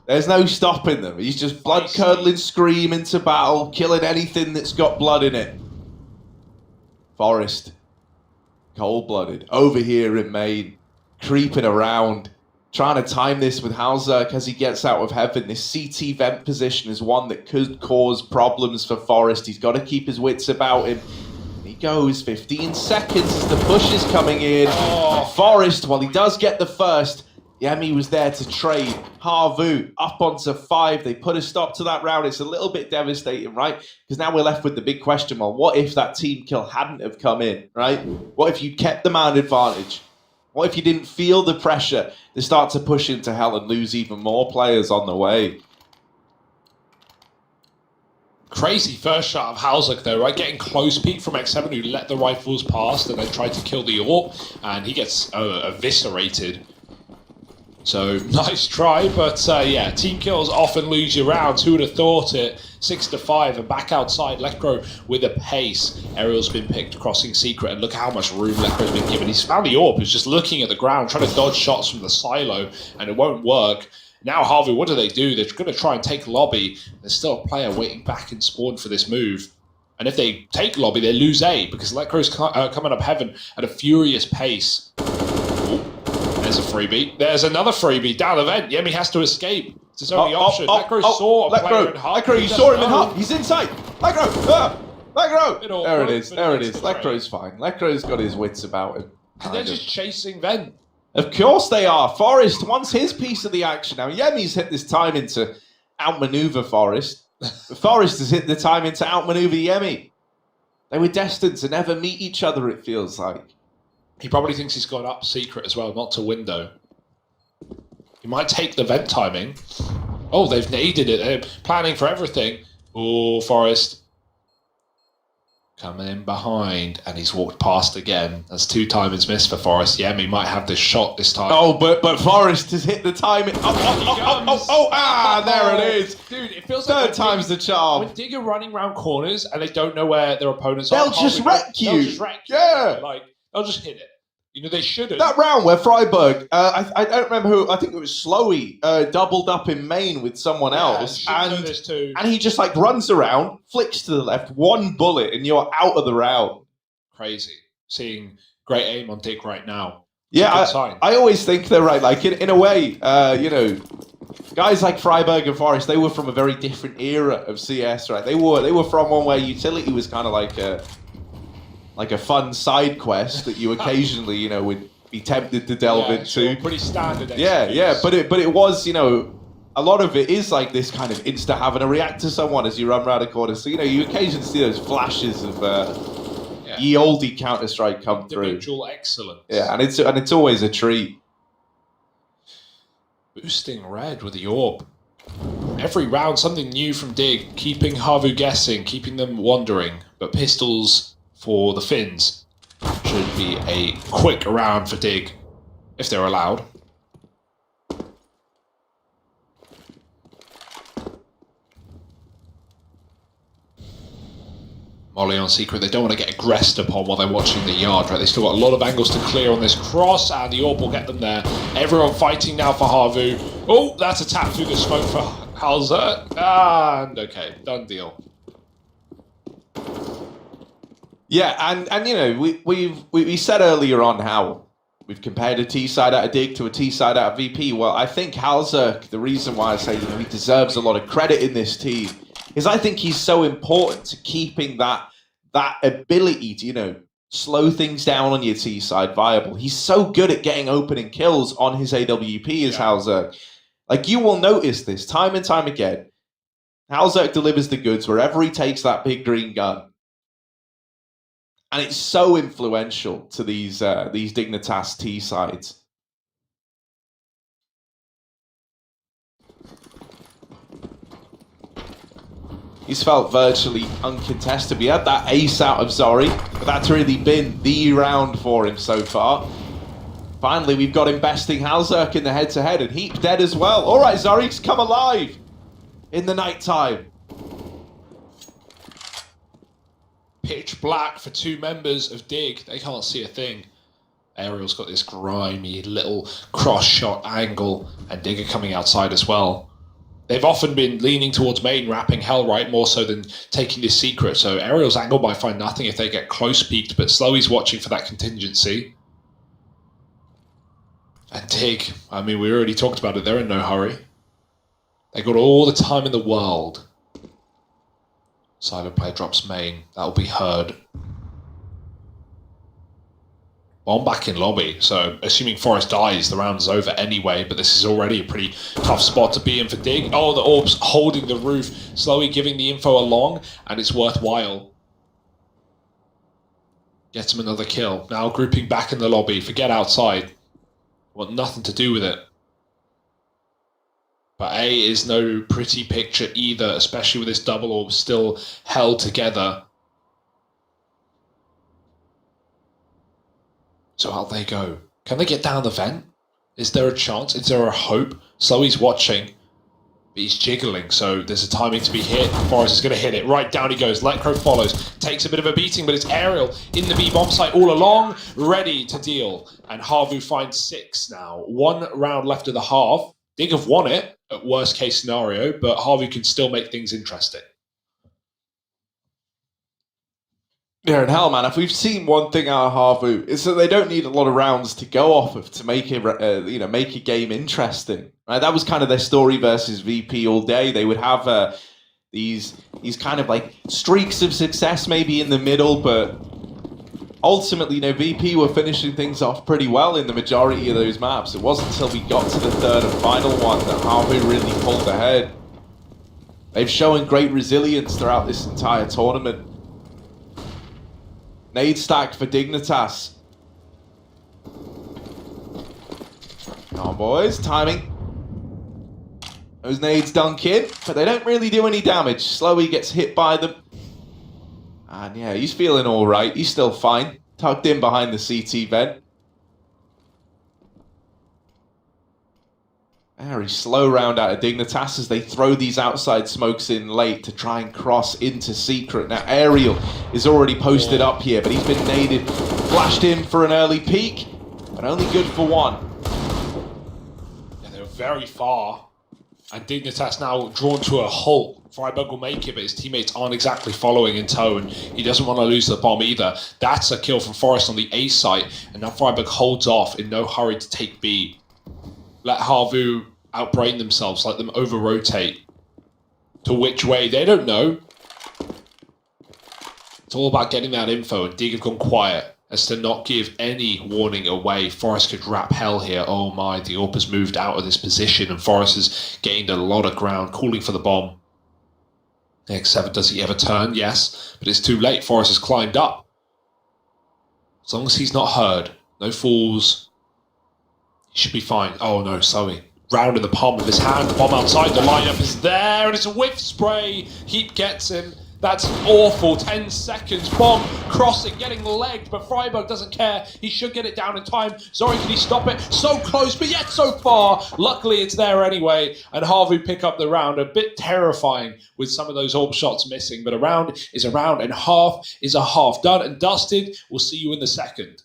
there's no stopping them. He's just blood curdling scream into battle, killing anything that's got blood in it. Forest, cold-blooded, over here in main, creeping around, trying to time this with Halzerg as he gets out of heaven. This CT vent position is one that could cause problems for Forest. He's got to keep his wits about him. He goes 15 seconds as the push is coming in. Forest, well, he does get the first. Yemi was there to trade. HAVU up onto 5. They put a stop to that round. It's a little bit devastating, right? Because now we're left with the big question. Well, what if that team kill hadn't have come in, right? What if you kept the man advantage? What if you didn't feel the pressure to start to push into hell and lose even more players on the way? Crazy first shot of Halzerg though, right? Getting close peek from X7 who let the rifles past and then tried to kill the AWP, and he gets eviscerated. So nice try, but yeah, team kills often lose you rounds. Who would have thought it? 6-5 and back outside. Lekro with a pace. Aerial's been picked, crossing secret, and look how much room Lekro's been given. He's found the AWP, he's just looking at the ground, trying to dodge shots from the silo, and it won't work. Now HAVU, what do? They're going to try and take lobby. There's still a player waiting back in spawn for this move. And if they take lobby, they lose A, because Electro's coming up heaven at a furious pace. Ooh, there's a freebie. There's another freebie down the vent. Yemi has to escape. It's his only option. Electro saw a player in HAVU. Electro, you saw him in HAVU. He's inside. Electro! Electro! There it is. There it is. Electro's fine. Electro's got his wits about him. And they're just chasing vent. Of course they are. Forest wants his piece of the action. Now, Yemi's hit this timing to outmaneuver Forest. Forest has hit the timing to outmaneuver Yemi. They were destined to never meet each other, it feels like. He probably thinks he's gone up secret as well, not to window. He might take the vent timing. Oh, they've naded it. They're planning for everything. Oh, Forest. Coming in behind, and he's walked past again. That's 2 timings missed for Forest. Yemi might have this shot this time. Oh, but Forest has hit the timing. There it is. Dude, it feels Third like time's the charm. when Dig are running around corners and they don't know where their opponents They'll are. just wreck you. They'll just wreck you. Yeah. Like, they'll just hit it. You know, they shouldn't. That round where Freiburg, I don't remember who, I think it was Slowy, doubled up in main with someone else. And he just like runs around, flicks to the left, 1 bullet, and you're out of the round. Crazy. Seeing great aim on Dig right now. Yeah, I always think they're right. Like, in a way, you know, guys like Freiburg and Forest, they were from a very different era of CS, right? They were from one where utility was kind of like a fun side quest that you occasionally, you know, would be tempted to delve into. Sure, pretty standard. Yeah, but it was, you know, a lot of it is like this kind of insta having to react to someone as you run around a corner. So, you know, you occasionally see those flashes of ye oldie Counter-Strike come through. Individual excellence. Yeah, and it's always a treat. Boosting red with the orb. Every round something new from Dig, keeping HAVU guessing, keeping them wondering. But pistols for the Finns should be a quick round for Dig, if they're allowed. Molly on secret, they don't want to get aggressed upon while they're watching the yard, right? They still got a lot of angles to clear on this cross, and the orb will get them there. Everyone fighting now for HAVU. Oh, that's a tap through the smoke for Halzer. And okay, done deal. Yeah, and you know, we said earlier on how we've compared a T side out of Dig to a T side out of VP. Well, I think Halzer, the reason why I say, you know, he deserves a lot of credit in this team is I think he's so important to keeping that ability to, you know, slow things down on your T side viable. He's so good at getting opening kills on his AWP as Halzer. Like, you will notice this time and time again. Halzer delivers the goods wherever he takes that big green gun. And it's so influential to these Dignitas T sides. He's felt virtually uncontested. We had that ace out of Zori, but that's really been the round for him so far. Finally, we've got him besting Halzerk in the head-to-head, and Heap dead as well. All right, Zori's come alive in the nighttime. Pitch black for 2 members of Dig. They can't see a thing. Ariel's got this grimy little cross-shot angle, and Dig are coming outside as well. They've often been leaning towards main, wrapping Hell right more so than taking this secret. So Ariel's angle might find nothing if they get close peeked, but Slowy's watching for that contingency. And Dig, I mean, we already talked about it. They're in no hurry. They got all the time in the world. Silent player drops main. That'll be heard. Bomb back in lobby, so assuming Forest dies, the round's over anyway, but this is already a pretty tough spot to be in for Dig. Oh, the orb's holding the roof, slowly giving the info along, and it's worthwhile. Gets him another kill. Now grouping back in the lobby, forget outside. Want nothing to do with it. But A is no pretty picture either, especially with this double orb still held together. So out they go. Can they get down the vent? Is there a chance? Is there a hope? Slowy's watching. But he's jiggling, so there's a timing to be hit. Forest is going to hit it. Right down he goes. Letcrow follows. Takes a bit of a beating, but it's Ariel in the B-bomb site all along, ready to deal. And HAVU finds 6 now. 1 round left of the half. Dig have won it at worst case scenario, but HAVU can still make things interesting. Yeah, and hell, man, if we've seen one thing out of HAVU, it's that they don't need a lot of rounds to go off of to make it, make a game interesting. Right? That was kind of their story versus VP all day. They would have these kind of like streaks of success maybe in the middle, but ultimately, VP were finishing things off pretty well in the majority of those maps. It wasn't until we got to the third and final one that HAVU really pulled ahead. They've shown great resilience throughout this entire tournament. Nade stack for Dignitas. Come on, boys. Timing. Those nades dunk in, but they don't really do any damage. Slowy gets hit by them. And yeah, he's feeling all right. He's still fine. Tucked in behind the CT vent. Very slow round out of Dignitas as they throw these outside smokes in late to try and cross into Secret. Now, Aerial is already posted up here, but he's been naded. Flashed in for an early peek, but only good for one. Yeah, they were very far. And Dignitas now drawn to a halt. Freiburg will make it, but his teammates aren't exactly following in tow, and he doesn't want to lose the bomb either. That's a kill from Forest on the A site, and now Freiburg holds off in no hurry to take B. Let HAVU outbrain themselves, let them over-rotate. To which way, they don't know. It's all about getting that info, and Dig have gone quiet as to not give any warning away. Forest could wrap hell here. Oh my, the AWP has moved out of this position, and Forest has gained a lot of ground, calling for the bomb. X7, does he ever turn? Yes, but it's too late. Forest has climbed up. As long as he's not heard, no fools. He should be fine. Oh no, Zoe. Round in the palm of his hand. The bomb outside. The lineup is there. And it's a whiff spray. Heat gets him. That's awful. 10 seconds. Bomb crossing, getting legged. But Freiburg doesn't care. He should get it down in time. Zori, can he stop it? So close, but yet so far. Luckily, it's there anyway. And HAVU pick up the round. A bit terrifying with some of those AWP shots missing. But a round is a round, and half is a half. Done and dusted. We'll see you in the second.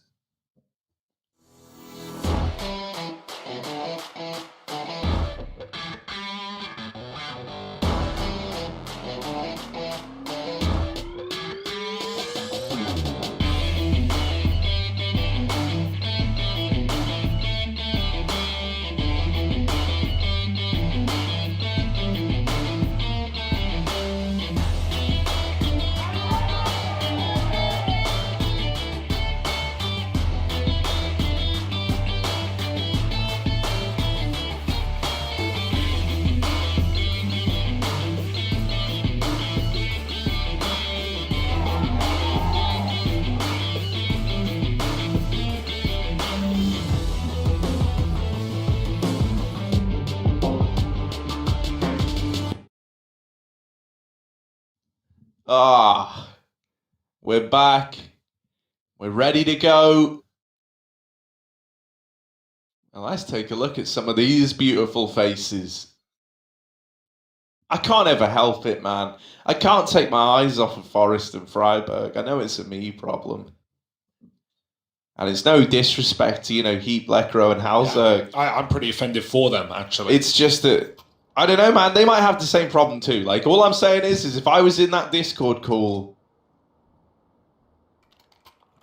We're back. We're ready to go. Now let's take a look at some of these beautiful faces. I can't ever help it, man. I can't take my eyes off of Forest and Freiburg. I know it's a me problem. And it's no disrespect to, Heat, Lekro, and Halzerg. Yeah, I'm pretty offended for them, actually. It's just that, I don't know, man. They might have the same problem too. Like, all I'm saying is if I was in that Discord call,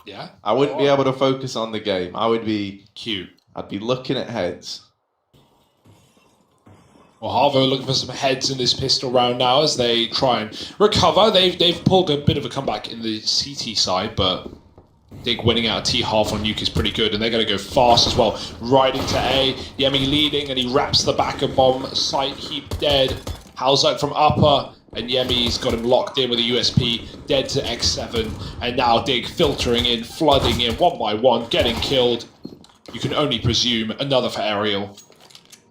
yeah, I wouldn't be able to focus on the game. I would be cute. I'd be looking at heads. Well, HAVU looking for some heads in this pistol round now as they try and recover. They've pulled a bit of a comeback in the CT side, but Dig winning out a T-half on Nuke is pretty good, and they're going to go fast as well. Right into A, Yemi leading, and he wraps the back of bomb site. Heap dead. Halzerg from upper, and Yemi's got him locked in with a USP, dead to X7, and now Dig filtering in, flooding in one by one, getting killed. You can only presume another for Aerial.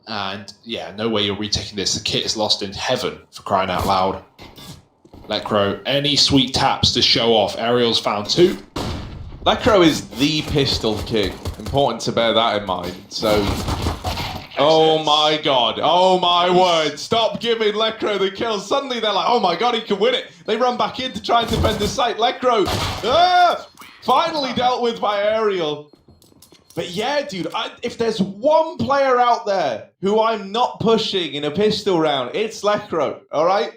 And yeah, no way you're retaking this. The kit is lost in heaven, for crying out loud. Lekro, any sweet taps to show off. Aerial's found two. Lekro is the pistol king. Important to bear that in mind. So, oh my god, oh my word, stop giving Lekro the kill. Suddenly they're like, oh my god, he can win it. They run back in to try and defend the site. Lekro, finally dealt with by Aerial. But yeah, dude, if there's one player out there who I'm not pushing in a pistol round, it's Lekro, all right?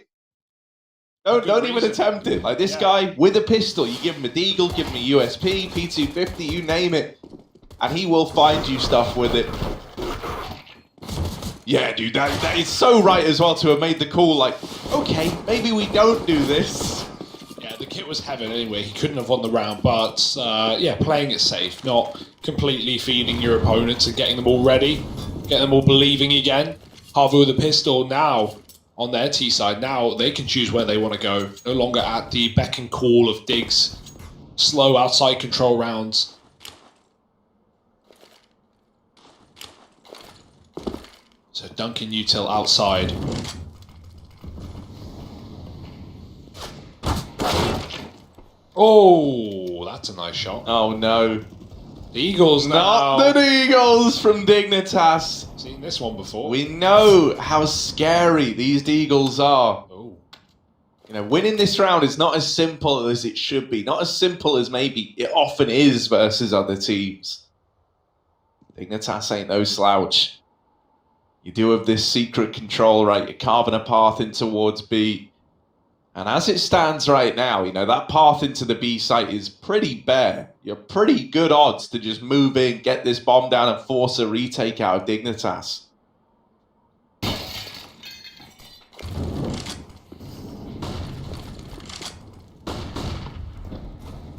Don't even attempt it. Like, this guy with a pistol, you give him a deagle, give him a USP, P250, you name it, and he will find you stuff with it. Yeah, dude, that is so right as well to have made the call, like, okay, maybe we don't do this. Yeah, the kit was heaven anyway. He couldn't have won the round, but yeah, playing it safe, not completely feeding your opponents and getting them all ready, getting them all believing again. HAVU with a pistol now on their T side. Now they can choose where they want to go. No longer at the beck and call of Diggs' slow outside control rounds. So Duncan Util outside. Oh, that's a nice shot. Oh no. The Eagles now. Not the Eagles from Dignitas. Seen this one before. We know how scary these Eagles are. Oh. You know, winning this round is not as simple as it should be. Not as simple as maybe it often is versus other teams. Dignitas ain't no slouch. You do have this secret control, right? You're carving a path in towards B. And as it stands right now, you know, that path into the B site is pretty bare. You're pretty good odds to just move in, get this bomb down, and force a retake out of Dignitas.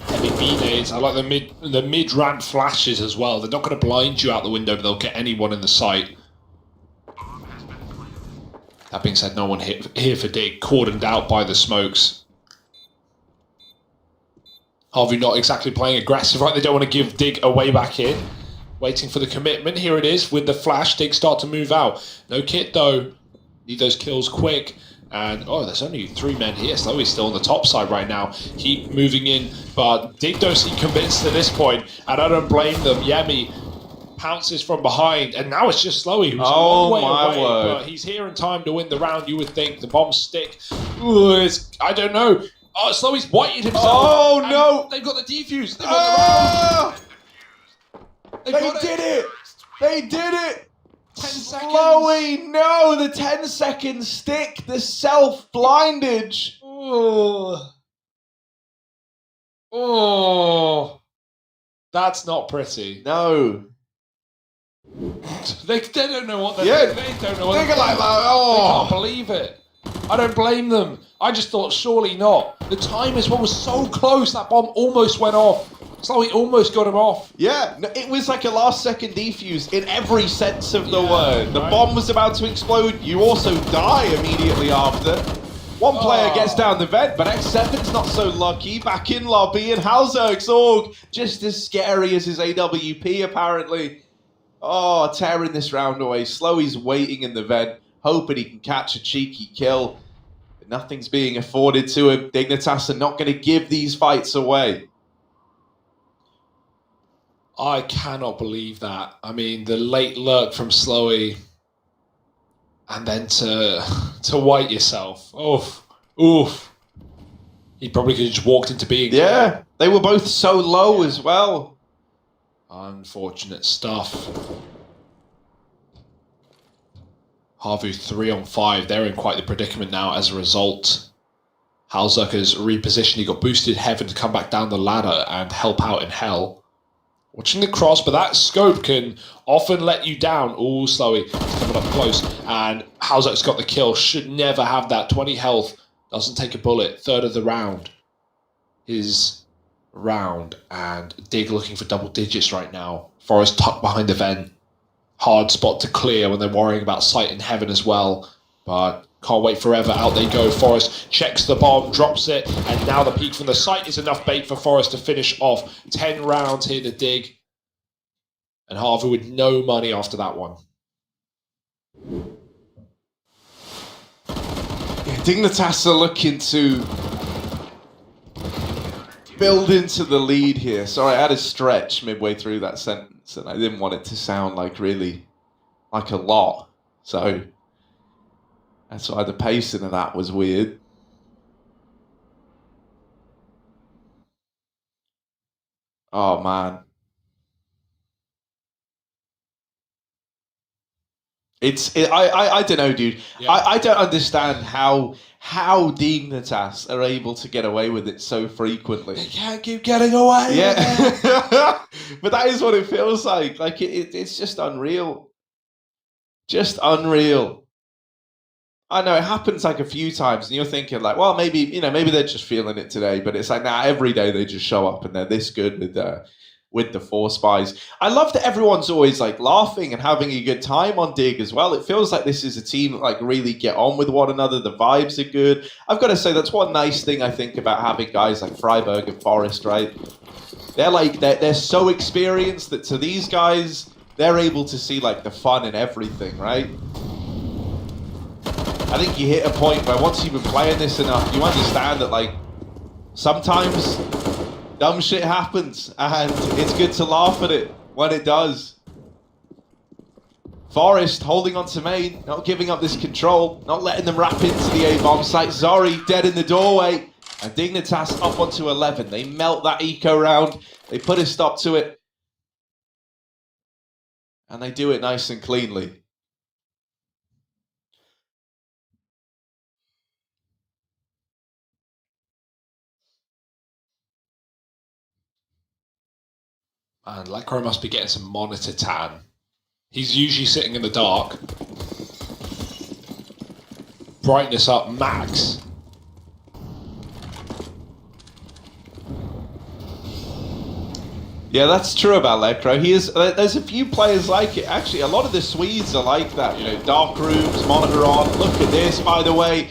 Heavy B-nades. I like the mid-ramp flashes as well. They're not going to blind you out the window, but they'll get anyone in the site. That being said, no one here for Dig, cordoned out by the smokes. HAVU not exactly playing aggressive, right? They don't want to give Dig a way back in. Waiting for the commitment. Here it is with the flash. Dig start to move out. No kit though. Need those kills quick. And, oh, there's only 3 men here. Slowly's still on the top side right now. Keep moving in, but Dig don't seem convinced at this point. And I don't blame them. Yemi pounces from behind, and now it's just Slowy who's a long way away, but he's here in time to win the round. You would think the bombs stick. Ooh, I don't know. Oh, Slowy's whited himself. Oh no! They've got the defuse. They've got the round. They did it! They did it! 10 seconds. Slowy, no! The 10-second stick, the self-blindage. Oh, oh, that's not pretty. No. They don't know what they're Yeah, doing. They don't know what they're they're like, doing. oh. They can't believe it. I don't blame them. I just thought, surely not. The time as well was so close. That bomb almost went off. Slowy almost got him off. Yeah, no, it was like a last-second defuse in every sense of the word. The bomb was about to explode. You also die immediately after. One player gets down the vent, but X7's not so lucky. Back in lobby, and Halzerg's AUG just as scary as his AWP, apparently. Oh, tearing this round away. Slowy's waiting in the vent, hoping he can catch a cheeky kill. But nothing's being afforded to him. Dignitas are not going to give these fights away. I cannot believe that. I mean, the late lurk from Slowy, and then to white yourself. Oof, oof. He probably could have just walked into being. Yeah, they were both so low as well. Unfortunate stuff. HAVU 3 on 5. They're in quite the predicament now as a result. Halzerg's repositioned. He got boosted heaven to come back down the ladder and help out in hell. Watching the cross, but that scope can often let you down. Oh, Slowy coming up close. And Halzerg's got the kill. Should never have that. 20 health. Doesn't take a bullet. Third of the round. His round, and Dig looking for double digits right now. Forest tucked behind the vent. Hard spot to clear when they're worrying about sight in heaven as well, but can't wait forever. Out they go. Forest checks the bomb, drops it, and now the peek from the site is enough bait for Forest to finish off. 10 rounds here to Dig, and HAVU with no money after that one. Yeah, Dignitas are looking to build into the lead here. Sorry, I had a stretch midway through that sentence, and I didn't want it to sound like really like a lot. So that's why the pacing of that was weird. Oh man. I don't know, dude. Yeah. I don't understand how Dignitas are able to get away with it so frequently. They can't keep getting away. Yeah, but that is what it feels like. Like it's just unreal, just unreal. I know it happens like a few times, and you're thinking like, well, maybe maybe they're just feeling it today. But it's like, nah, every day they just show up and they're this good with the 4 spies. I love that everyone's always like laughing and having a good time on Dig as well. It feels like this is a team that like really get on with one another. The vibes are good. I've got to say that's one nice thing I think about having guys like Freiburg and Forest, right? They're so experienced that to these guys, they're able to see like the fun in everything, right? I think you hit a point where once you've been playing this enough, you understand that like sometimes dumb shit happens and it's good to laugh at it when it does. Forest holding on to main, not giving up this control, not letting them wrap into the A-bomb site. Zori dead in the doorway and Dignitas up onto 11. They melt that eco round, they put a stop to it and they do it nice and cleanly. And Lekro must be getting some monitor tan. He's usually sitting in the dark. Brightness up max. Yeah, that's true about Lekro. There's a few players like it. Actually, a lot of the Swedes are like that. You know, dark rooms, monitor on. Look at this, by the way.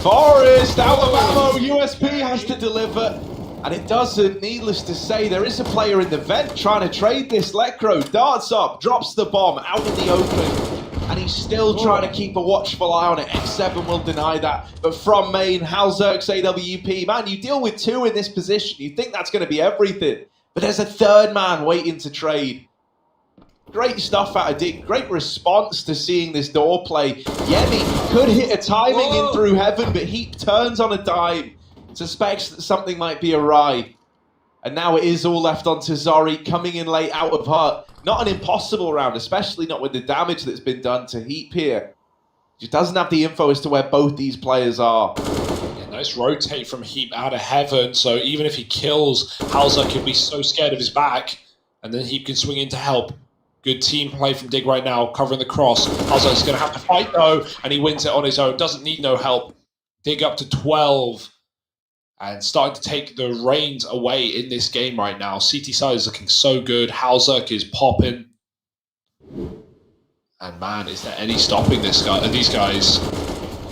Forest, out of ammo. USP has to deliver. And it doesn't, needless to say, there is a player in the vent trying to trade this. Lekro darts up, drops the bomb out in the open, and he's still trying to keep a watchful eye on it. X7 will deny that, but from main, Halzerk's AWP. Man, you deal with 2 in this position. You think that's going to be everything, but there's a 3rd man waiting to trade. Great stuff out of Dig. Great response to seeing this door play. Yemi could hit a timing in through heaven, but he turns on a dime. Suspects that something might be awry. And now it is all left onto Zori, coming in late out of hut. Not an impossible round, especially not with the damage that's been done to Heap here. Just doesn't have the info as to where both these players are. Yeah, nice rotate from Heap out of heaven, so even if he kills, Halzerk can be so scared of his back, and then Heap can swing in to help. Good team play from Dig right now, covering the cross. Halzerk's going to have to fight though, and he wins it on his own. Doesn't need no help. Dig up to 12. And starting to take the reins away in this game right now. CT side is looking so good. Halzerk is popping. And man, is there any stopping these guys?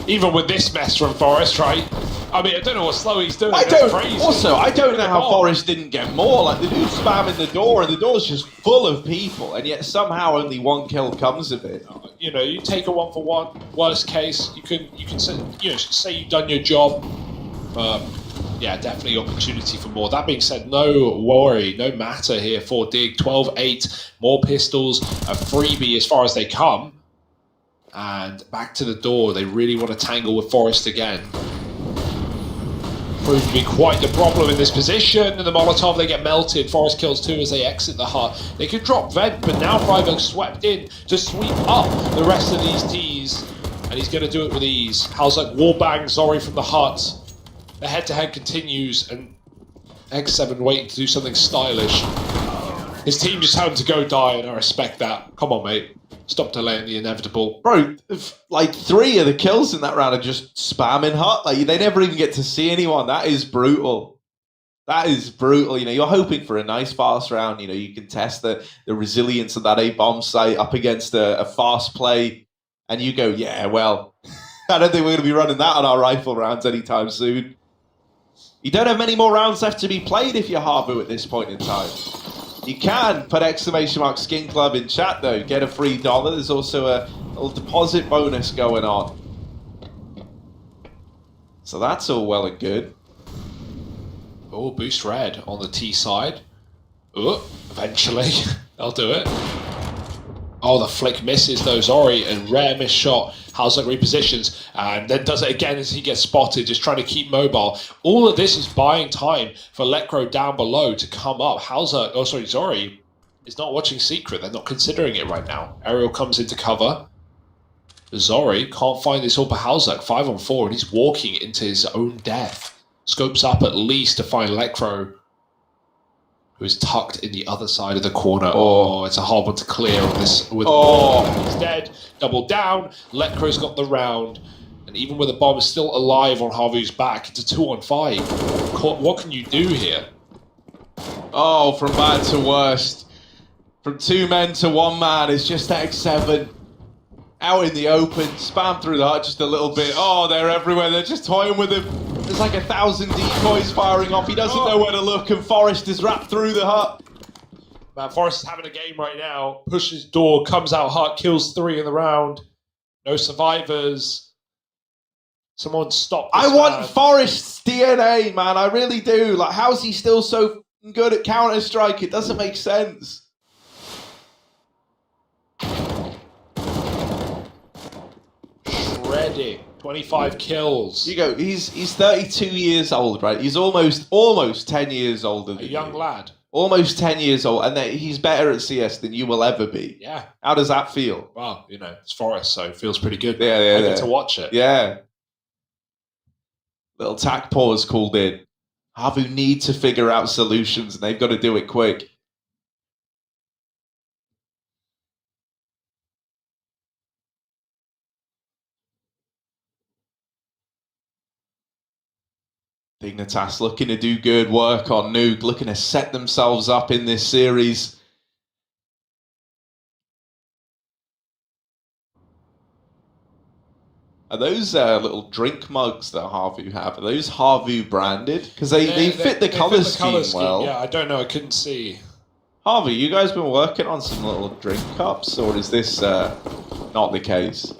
Even with this mess from Forest, right? I mean, I don't know what slow he's doing. I don't know how Forest didn't get more. Like, the dude's spamming the door, and the door's just full of people, and yet somehow only 1 kill comes of it. You know, you take a 1-for-1. Worst case, you can say you've done your job. Yeah, definitely opportunity for more. That being said, no worry, no matter here for Dig. 12-8, more pistols, a freebie as far as they come. And back to the door. They really want to tangle with Forest again. Proved to be quite the problem in this position. And the Molotov, they get melted. Forest kills 2 as they exit the hut. They could drop vent, but now Freiburg swept in to sweep up the rest of these Ts. And he's going to do it with ease. Halzerk wallbang Zori from the hut. The head-to-head continues, and X7 waiting to do something stylish. His team just had him to go die, and I respect that. Come on, mate. Stop delaying the inevitable. Bro, like 3 of the kills in that round are just spamming hut. Like, they never even get to see anyone. That is brutal. That is brutal. You know, you're hoping for a nice fast round. You know, you can test the resilience of that A-bomb site up against a fast play, and you go, yeah, well, I don't think we're going to be running that on our rifle rounds anytime soon. You don't have many more rounds left to be played if you're HAVU at this point in time. You can put !Skin Club in chat though, get a free $1. There's also a little deposit bonus going on. So that's all well and good. Oh, boost red on the T side. Oh, eventually they'll do it. Oh, the flick misses though, Zori, and rare miss shot. Halzerk repositions, and then does it again as he gets spotted, just trying to keep mobile. All of this is buying time for Lekro down below to come up. Zori is not watching Secret. They're not considering it right now. Ariel comes into cover. Zori can't find this upper house like 5-on-4, and he's walking into his own death. Scopes up at least to find Lecro, who's tucked in the other side of the corner. Oh, it's a hard one to clear on this. He's dead. Double down. Lecro's got the round. And even with the bomb still alive on HAVU's back, it's a 2-on-5. What can you do here? Oh, from bad to worst. From 2 men to 1 man, it's just X7. Out in the open, spam through the hut just a little bit. Oh, they're everywhere. They're just toying with him. There's like 1,000 decoys firing off. He doesn't know where to look, and Forrest is wrapped through the hut. Man, Forrest is having a game right now. Pushes door, comes out hut, kills 3 in the round. No survivors. Someone stop this I want man. Forrest's DNA, man. I really do. Like, how's he still so good at Counter-Strike? It doesn't make sense. Ready. 25 kills. You go. He's 32 years old, right? He's almost 10 years older than A young you. lad. Almost 10 years old, and he's better at CS than you will ever be. Yeah. How does that feel? Well, you know, it's Forrest, so it feels pretty good. Yeah. I get to watch it. Yeah. Little tack pause called in. HAVU need to figure out solutions, and they've got to do it quick. Dignitas looking to do good work on Nuke, looking to set themselves up in this series. Are those little drink mugs that HAVU have, are those HAVU branded? Because they fit the colour scheme well. Yeah, I don't know. I couldn't see. HAVU, you guys been working on some little drink cups, or is this not the case?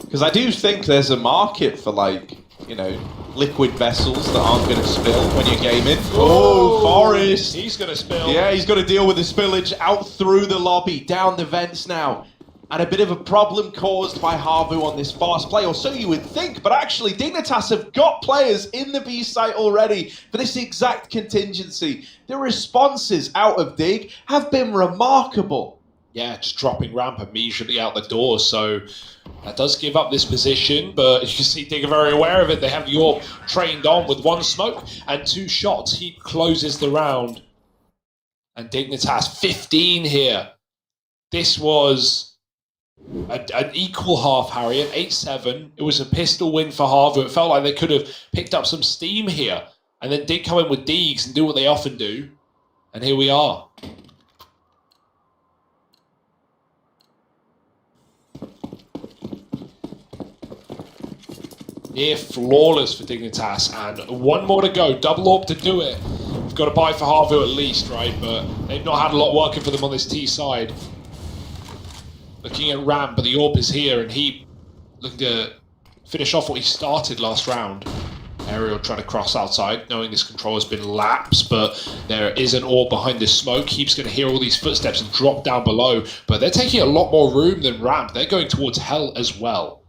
Because I do think there's a market for, like, you know, liquid vessels that aren't going to spill when you're gaming. Oh, Forrest! He's going to spill. Yeah, he's got to deal with the spillage out through the lobby, down the vents now. And a bit of a problem caused by HAVU on this fast play, or so you would think. But actually, Dignitas have got players in the B site already for this exact contingency. The responses out of Dig have been remarkable. Yeah, just dropping ramp immediately out the door. So that does give up this position, but you can see Dig are very aware of it. They have York trained on with 1 smoke and 2 shots. He closes the round. And Dignitas 15 here. This was an equal half, Harriet, 8-7. It was a pistol win for HAVU. It felt like they could have picked up some steam here. And then did come in with Deegs and do what they often do. And here we are. Near flawless for Dignitas, and 1 more to go. Double AWP to do it. We've got to buy for HAVU at least, right? But they've not had a lot working for them on this T side. Looking at ramp, but the AWP is here, and he looking to finish off what he started last round. Aerial trying to cross outside, knowing this control has been lapsed, but there is an AWP behind this smoke. He's going to hear all these footsteps and drop down below, but they're taking a lot more room than ramp. They're going towards hell as well.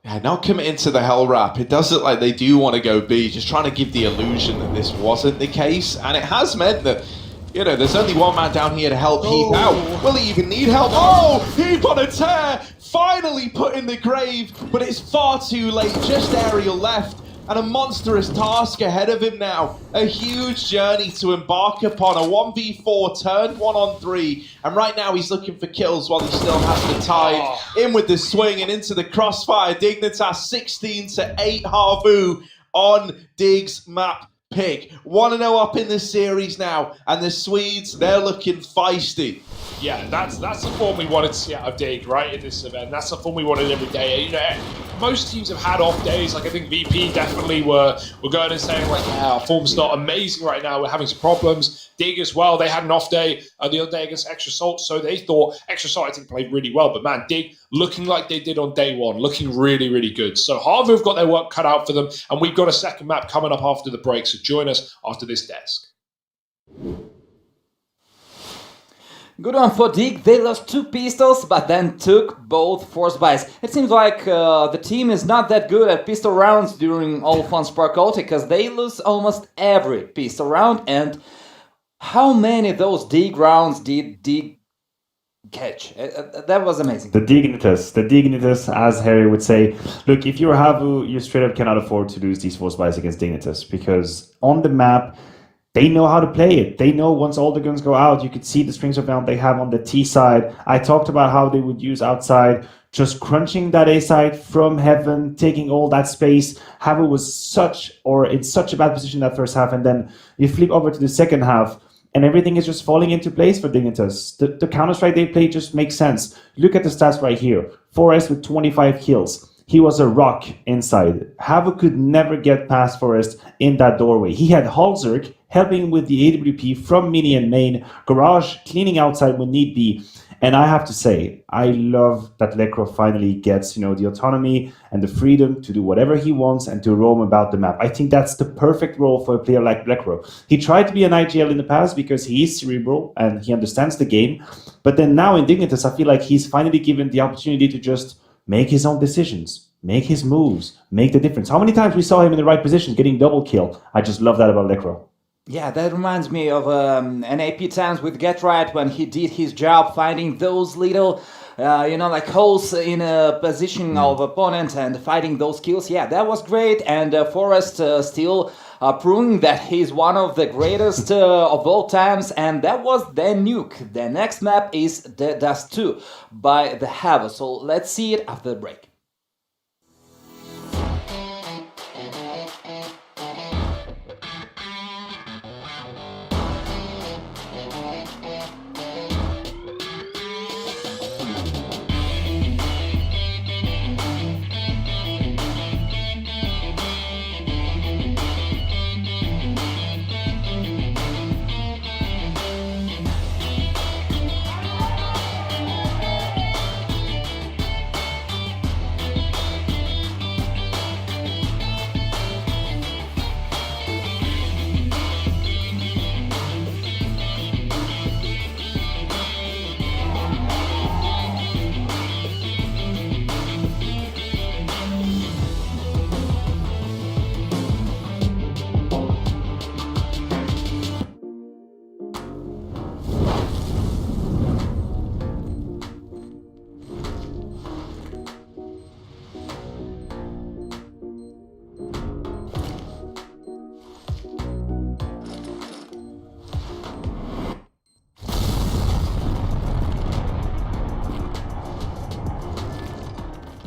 Yeah, not committing to the hell wrap. It does look like they do want to go B, just trying to give the illusion that this wasn't the case, and it has meant that, you know, there's only 1 man down here to help Heap out. Will he even need help? Oh, Heap on a tear! Finally put in the grave, but it's far too late. Just Aerial left, and a monstrous task ahead of him now. A huge journey to embark upon. A 1v4 turned 1-on-3, and right now he's looking for kills while he still has the tide. In with the swing and into the crossfire. Dignitas 16-8 HAVU on Dig's map pick. 1-0 up in the series now, and the Swedes, they're looking feisty. Yeah, that's the form we wanted to see out of Dig, right, in this event. That's the form we wanted every day. You know, most teams have had off days. Like, I think VP definitely were going and saying, like, yeah, our form's not amazing right now. We're having some problems. Dig as well. They had an off day the other day against Extra Salt, so they thought Extra Salt, I think, played really well. But, man, Dig looking like they did on day 1, looking really, really good. So HAVU have got their work cut out for them, and we've got a second map coming up after the break. So join us after this desk. Good one for Dig. They lost 2 pistols, but then took both force buys. It seems like the team is not that good at pistol rounds during all FunSpark Ulti, because they lose almost every pistol round. And how many of those Dig rounds did Dig catch. That was amazing. The Dignitas, as Harry would say. Look, if you're HAVU, you straight up cannot afford to lose these 4 spies against Dignitas, because on the map, they know how to play it. They know once all the guns go out, you could see the strings of down they have on the T side. I talked about how they would use outside, just crunching that A side from heaven, taking all that space. HAVU was in such a bad position that first half, and then you flip over to the second half, and everything is just falling into place for Dignitas. The Counter-Strike they play just makes sense. Look at the stats right here. Forrest with 25 kills. He was a rock inside. HAVU could never get past Forrest in that doorway. He had Halzerk helping with the AWP from mini and main, Garage cleaning outside when need be. And I have to say, I love that Lekro finally gets, the autonomy and the freedom to do whatever he wants and to roam about the map. I think that's the perfect role for a player like Lekro. He tried to be an IGL in the past because he is cerebral and he understands the game. But then now in Dignitas, I feel like he's finally given the opportunity to just make his own decisions, make his moves, make the difference. How many times we saw him in the right position getting double kill? I just love that about Lekro. Yeah, that reminds me of an AP times with Get Right when he did his job finding those little, like holes in a position of opponent and fighting those kills. Yeah, that was great. And Forrest still proving that he's one of the greatest of all times. And that was the nuke. The next map is the Dust 2 by the HAVU. So let's see it after the break.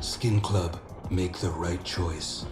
Skin Club, make the right choice.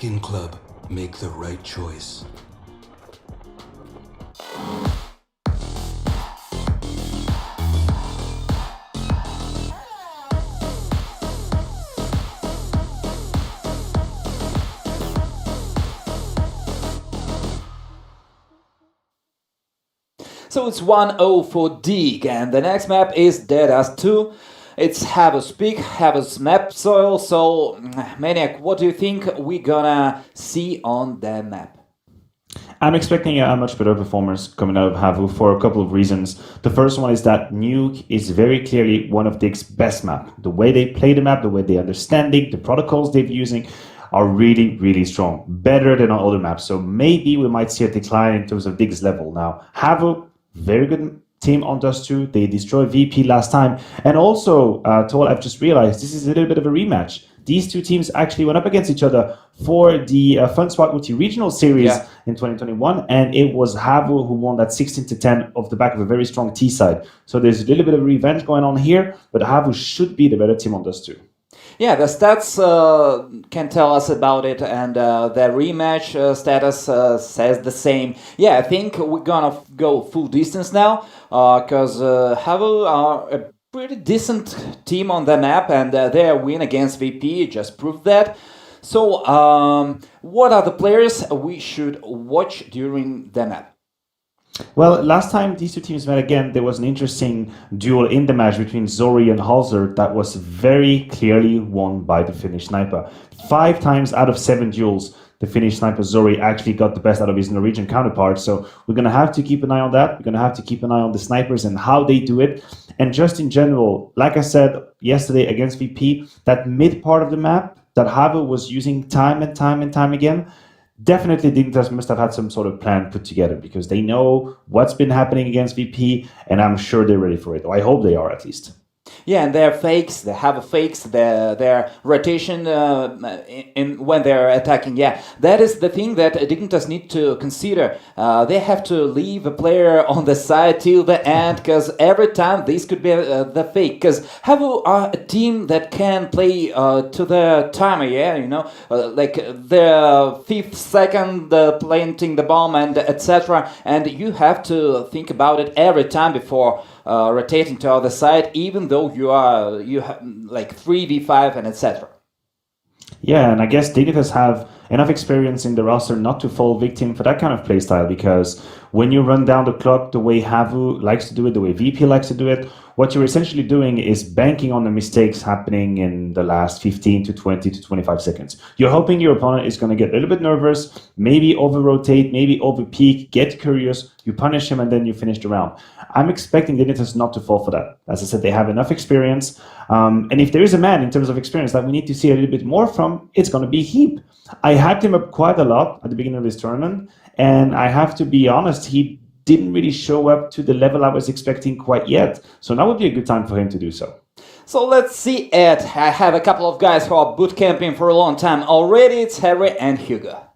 Skin Club, make the right choice. So it's 1-0 for Dig, and the next map is Dignitas 2. It's HAVU's peak, HAVU's map soil, so Maniac, what do you think we're gonna see on that map? I'm expecting a much better performance coming out of HAVU for a couple of reasons. The first one is that Nuke is very clearly one of Dig's best map. The way they play the map, the way they understand it, the protocols they're using are really, really strong. Better than on other maps. So maybe we might see a decline in terms of Dig's level. Now, HAVU, very good team on Dust 2. They destroyed VP last time. And also, to what I've just realized, this is a little bit of a rematch. These two teams actually went up against each other for the FunSpark Ulti Regional Series in 2021, and it was HAVU who won that 16-10 off the back of a very strong T side. So there's a little bit of revenge going on here, but HAVU should be the better team on Dust 2. Yeah, the stats can tell us about it, and the rematch status says the same. Yeah, I think we're gonna go full distance now, because HAVU are a pretty decent team on the map, and their win against VP just proved that. So, what are the players we should watch during the map? Well, last time these two teams met again, there was an interesting duel in the match between Zori and Halzer that was very clearly won by the Finnish sniper. 5 times out of 7 duels, the Finnish sniper Zori actually got the best out of his Norwegian counterpart. So we're going to have to keep an eye on that. We're going to have to keep an eye on the snipers and how they do it. And just in general, like I said yesterday against VP, that mid part of the map that HAVU was using time and time again, definitely Dignitas must have had some sort of plan put together because they know what's been happening against VP, and I'm sure they're ready for it. Or I hope they are, at least. Yeah, and their fakes, they have a fakes, their rotation in when they're attacking. Yeah, that is the thing that Dignitas need to consider. They have to leave a player on the side till the end, because every time this could be the fake. Because HAVU are a team that can play to the timer, yeah, you know, like the 5th second planting the bomb and etc. And you have to think about it every time before rotating to other side, even though you have like 3v5 and etc. Yeah, and I guess Dignitas have enough experience in the roster not to fall victim for that kind of playstyle, because when you run down the clock the way HAVU likes to do it, the way VP likes to do it, what you're essentially doing is banking on the mistakes happening in the last 15 to 20 to 25 seconds. You're hoping your opponent is going to get a little bit nervous, maybe over-rotate, maybe over-peak, get curious, you punish him, and then you finish the round. I'm expecting Dignitas not to fall for that. As I said, they have enough experience. And if there is a man in terms of experience that we need to see a little bit more from, it's going to be Heap. I hyped him up quite a lot at the beginning of this tournament, and I have to be honest, he didn't really show up to the level I was expecting quite yet. So now would be a good time for him to do so. So let's see it. I have a couple of guys who are boot camping for a long time already. It's Harry and Hugo.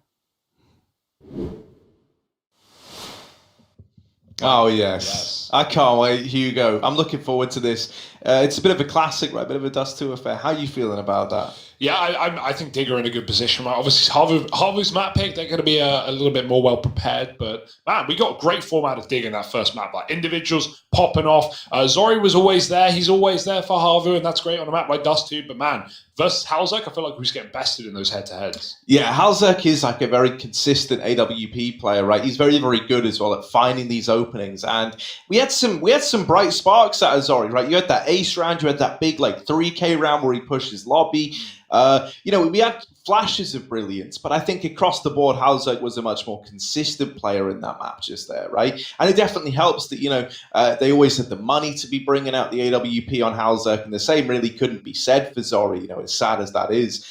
Oh, yes. I can't wait, Hugo. I'm looking forward to this. It's a bit of a classic, right? A bit of a Dust 2 affair. How are you feeling about that? Yeah, I think Dig are in a good position, right? Obviously, HAVU's map pick, they're going to be a little bit more well prepared. But, man, we got a great form out of Dig in that first map. Like, individuals popping off. Zori was always there. He's always there for HAVU, and that's great on a map like Dust 2. But, man, versus Halzek, I feel like he's getting bested in those head-to-heads. Yeah, Halzek is like a very consistent AWP player, right? He's very, very good as well at finding these openings. And we had some bright sparks out of Zori, right? You had that ace round, you had that big like 3K round where he pushed his lobby. We had flashes of brilliance, but I think across the board, Halzek was a much more consistent player in that map just there, right? And it definitely helps that, they always had the money to be bringing out the AWP on Halzek, and the same really couldn't be said for Zori, as sad as that is.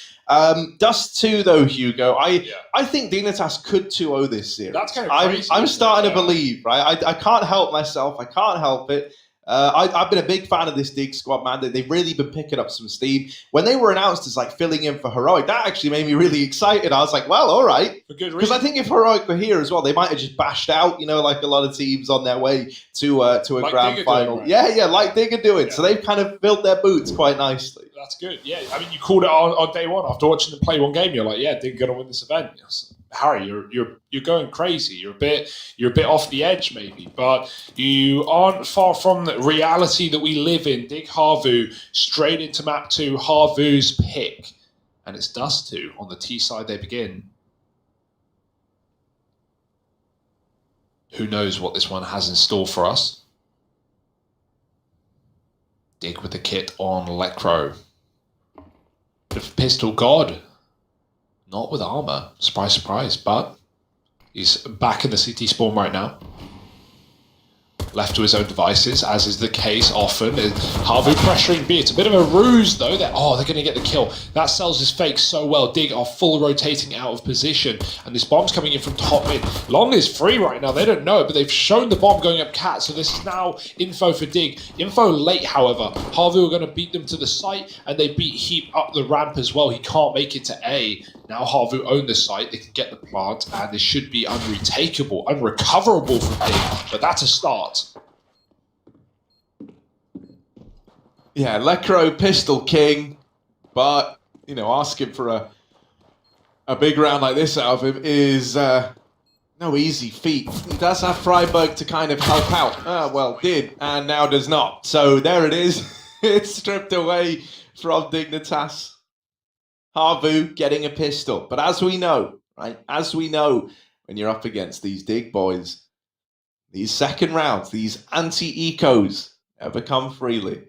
Dust 2, though, Hugo, I think Dignitas could 2-0 this series. That's kind of crazy. I'm starting to believe, right? I can't help myself. I can't help it. I've been a big fan of this Dig squad, man. They've really been picking up some steam. When they were announced as like filling in for Heroic, that actually made me really excited. I was like, well, all right. For good reason. Because I think if Heroic were here as well, they might have just bashed out, like a lot of teams on their way to a like grand final. Doing, right? Yeah, like Dig are doing. Yeah. So they've kind of built their boots quite nicely. That's good. Yeah, I mean, you called it on day one after watching them play one game. You're like, yeah, Dig are going to win this event. Harry, you're going crazy. You're a bit off the edge, maybe, but you aren't far from the reality that we live in. Dig HAVU straight into map 2, HAVU's pick, and it's Dust 2 on the T side. They begin. Who knows what this one has in store for us? Dig with the kit on Lecro. Bit of Pistol God. Not with armor. Surprise, surprise. But he's back in the city spawn right now. Left to his own devices, as is the case often. HAVU pressuring B. It's a bit of a ruse, though. They're going to get the kill. That sells his fake so well. Dig are full rotating out of position. And this bomb's coming in from top mid. Long is free right now. They don't know it, but they've shown the bomb going up cat. So this is now info for Dig. Info late, however. HAVU are going to beat them to the site, and they beat Heap up the ramp as well. He can't make it to A. Now HAVU own the site. They can get the plant, and this should be unretakeable, unrecoverable from Dig. But that's a start. Yeah, Lecro, Pistol King, but, asking for a big round like this out of him is no easy feat. He does have Freiburg to kind of help out. Did, and now does not. So there it is. It's stripped away from Dignitas. HAVU getting a pistol. But as we know, right, when you're up against these Dig boys, These second rounds, these anti-ecos never come freely.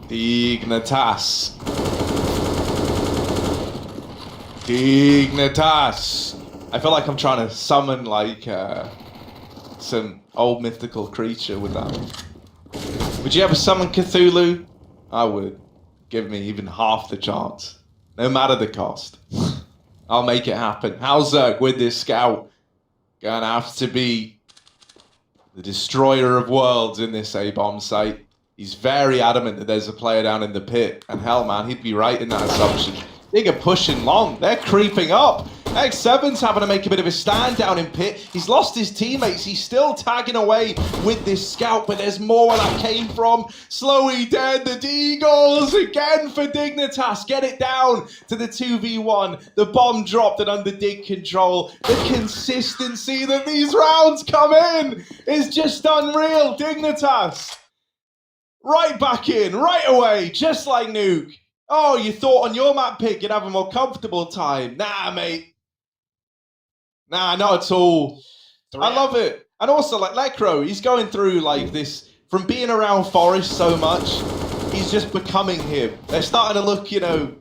Dignitas. Dignitas. I feel like I'm trying to summon like some old mythical creature with that. Would you ever summon Cthulhu? I would. Give me even half the chance. No matter the cost. I'll make it happen. HAVU with this scout. Gonna have to be the destroyer of worlds in this A-bomb site. He's very adamant that there's a player down in the pit. And hell, man, he'd be right in that assumption. Digger pushing long. They're creeping up. X7's having to make a bit of a stand down in pit. He's lost his teammates. He's still tagging away with this scout, but there's more where that came from. Slowly dead. The Deagles again for Dignitas. Get it down to the 2v1. The bomb dropped and under Dig control. The consistency that these rounds come in is just unreal. Dignitas right back in, right away, just like Nuke. Oh, you thought on your map pick you'd have a more comfortable time. Nah, mate. Nah, not at all. I love it. And also, like, Lecro, he's going through, like, this, from being around Forest so much, he's just becoming him. They're starting to look, you know,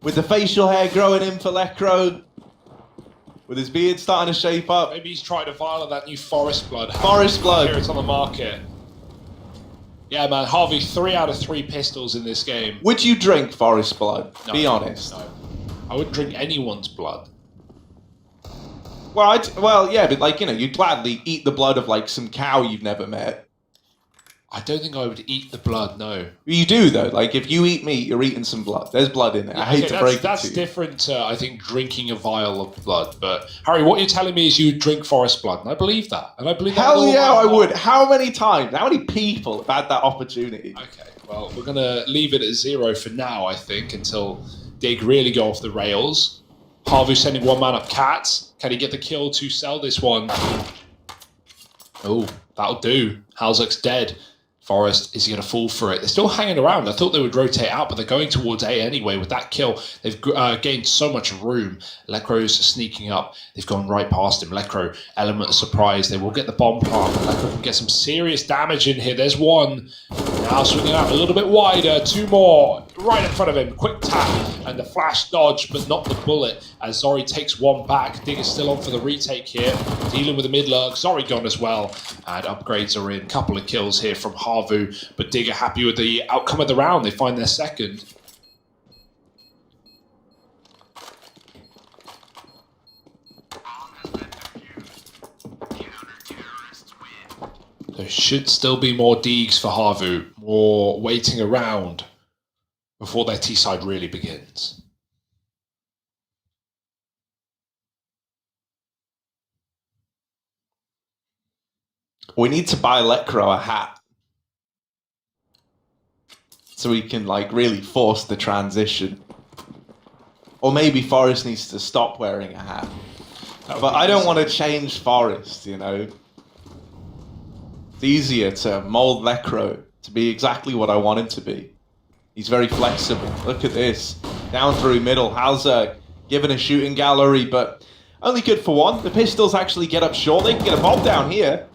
with the facial hair growing in for Lecro, with his beard starting to shape up. Maybe he's trying to violate that new Forest Blood. Forest Blood. Here it's on the market. Yeah, man, HAVU 3 out of 3 pistols in this game. Would you drink Forest Blood? No, Be honest. No. I wouldn't drink anyone's blood. Well, yeah, but like, you know, you'd gladly eat the blood of like some cow you've never met. I don't think I would eat the blood, no. You do, though. Like, if you eat meat, you're eating some blood. There's blood in it. Yeah, I hate to break it to you. That's different to, I think, drinking a vial of blood. But, Harry, what you're telling me is you would drink Forest Blood. And I believe that. And I believe that. Hell yeah, I would. How many times? How many people have had that opportunity? Okay, well, we're going to leave it at 0 for now, I think, until Dig really go off the rails. HAVU sending one man up Cat. Can he get the kill to sell this one? Oh, that'll do. HAVU's dead. Forest, is he going to fall for it? They're still hanging around. I thought they would rotate out, but they're going towards A anyway. With that kill, they've gained so much room. Lecro's sneaking up. They've gone right past him. Lecro, element of surprise. They will get the bomb plant. Lecro can get some serious damage in here. There's one. Now swinging out a little bit wider. 2 more right in front of him. Quick tap and the flash dodge, but not the bullet. As Zori takes one back. Dig is still on for the retake here. Dealing with the mid-lurk. Zori gone as well. And upgrades are in. Couple of kills here from HAVU, but Dig are happy with the outcome of the round. They find their second. There should still be more Deegs for HAVU, more waiting around before their T-side really begins. We need to buy Lecro a hat. So we can, like, really force the transition. Or maybe Forest needs to stop wearing a hat. But I don't want to change Forest, you know. It's easier to mold Lecro to be exactly what I want him to be. He's very flexible. Look at this. Down through middle. HAVU given a shooting gallery, but only good for one. The pistols actually get up short. They can get a bomb down here.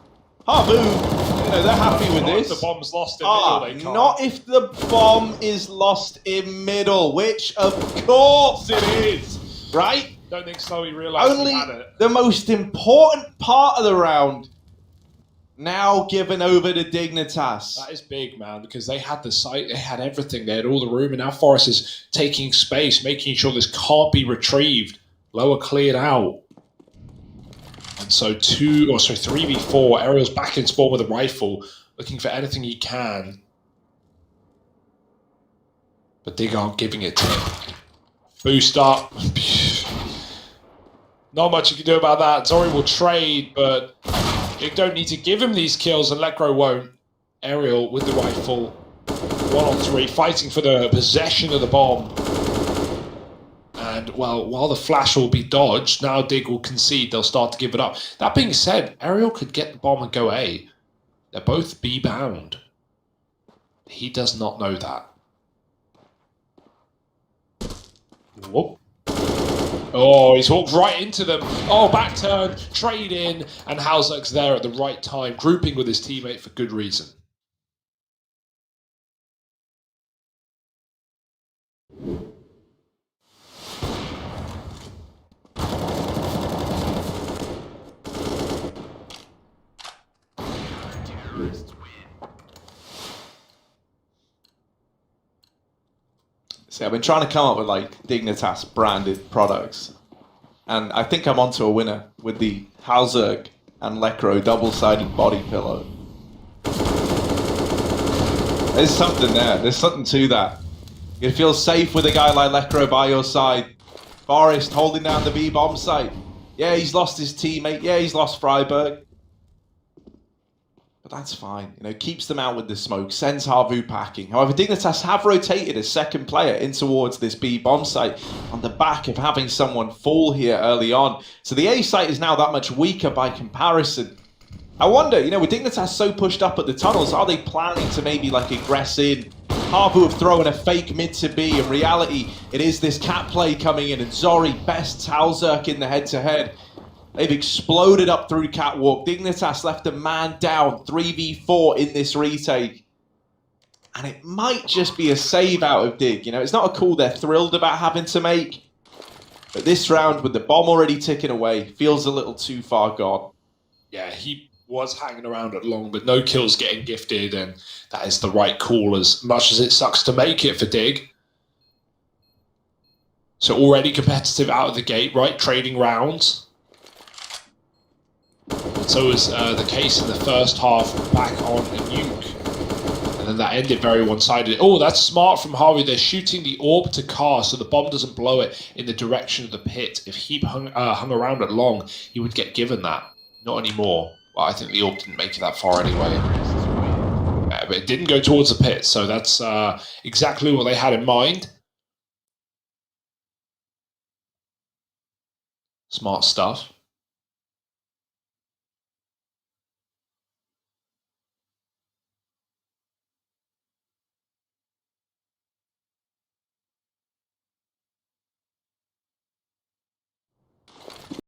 HAVU, you know, they're happy with this. If the bomb's lost in middle, they can't. Not if the bomb is lost in middle, which of course it is, right? Don't think so, he realised Only he had it. the most important part of the round now given over to Dignitas. That is big, man, because they had the site, they had everything, they had all the room, and now Forest is taking space, making sure this can't be retrieved. Lower cleared out. And so 3v4, Ariel's back in spawn with a rifle, looking for anything he can. But Dig aren't giving it to him. Boost up. Not much you can do about that. Zori will trade, but Dig don't need to give him these kills, and Lecro won't. Ariel with the rifle. 1-on-3, fighting for the possession of the bomb. And, well, while the flash will be dodged, now Dig will concede. They'll start to give it up. That being said, Ariel could get the bomb and go A. They're both B bound. He does not know that. Whoop. Oh, he's walked right into them. Oh, back turn, trade in, and Halzek's there at the right time, grouping with his teammate for good reason. See, I've been trying to come up with like Dignitas branded products, and I think I'm onto a winner with the Halzek and Lekro double-sided body pillow. There's something there. There's something to that. You feel safe with a guy like Lekro by your side. Forest holding down the B bomb site. Yeah, he's lost his teammate. Yeah, he's lost Freiburg. But that's fine. You know, keeps them out with the smoke, sends HAVU packing. However, Dignitas have rotated a second player in towards this B bomb site on the back of having someone fall here early on. So the A site is now that much weaker by comparison. I wonder, you know, with Dignitas so pushed up at the tunnels, are they planning to maybe like aggress in? HAVU have thrown a fake mid to B. In reality, it is this cat play coming in, and Zori bests Halzek in the head-to-head. They've exploded up through catwalk. Dignitas left a man down, 3v4 in this retake. And it might just be a save out of Dig. You know, it's not a call they're thrilled about having to make. But this round, with the bomb already ticking away, feels a little too far gone. Yeah, he was hanging around at long, but no kills getting gifted, and that is the right call, as much as it sucks to make it for Dig. So already competitive out of the gate, right? Trading rounds. And so was the case in the first half back on a nuke. And then that ended very one-sided. Oh, that's smart from HAVU. They're shooting the orb to Car so the bomb doesn't blow it in the direction of the pit. If he hung around at long, he would get given that. Not anymore. Well, I think the orb didn't make it that far anyway. But it didn't go towards the pit, so that's exactly what they had in mind. Smart stuff.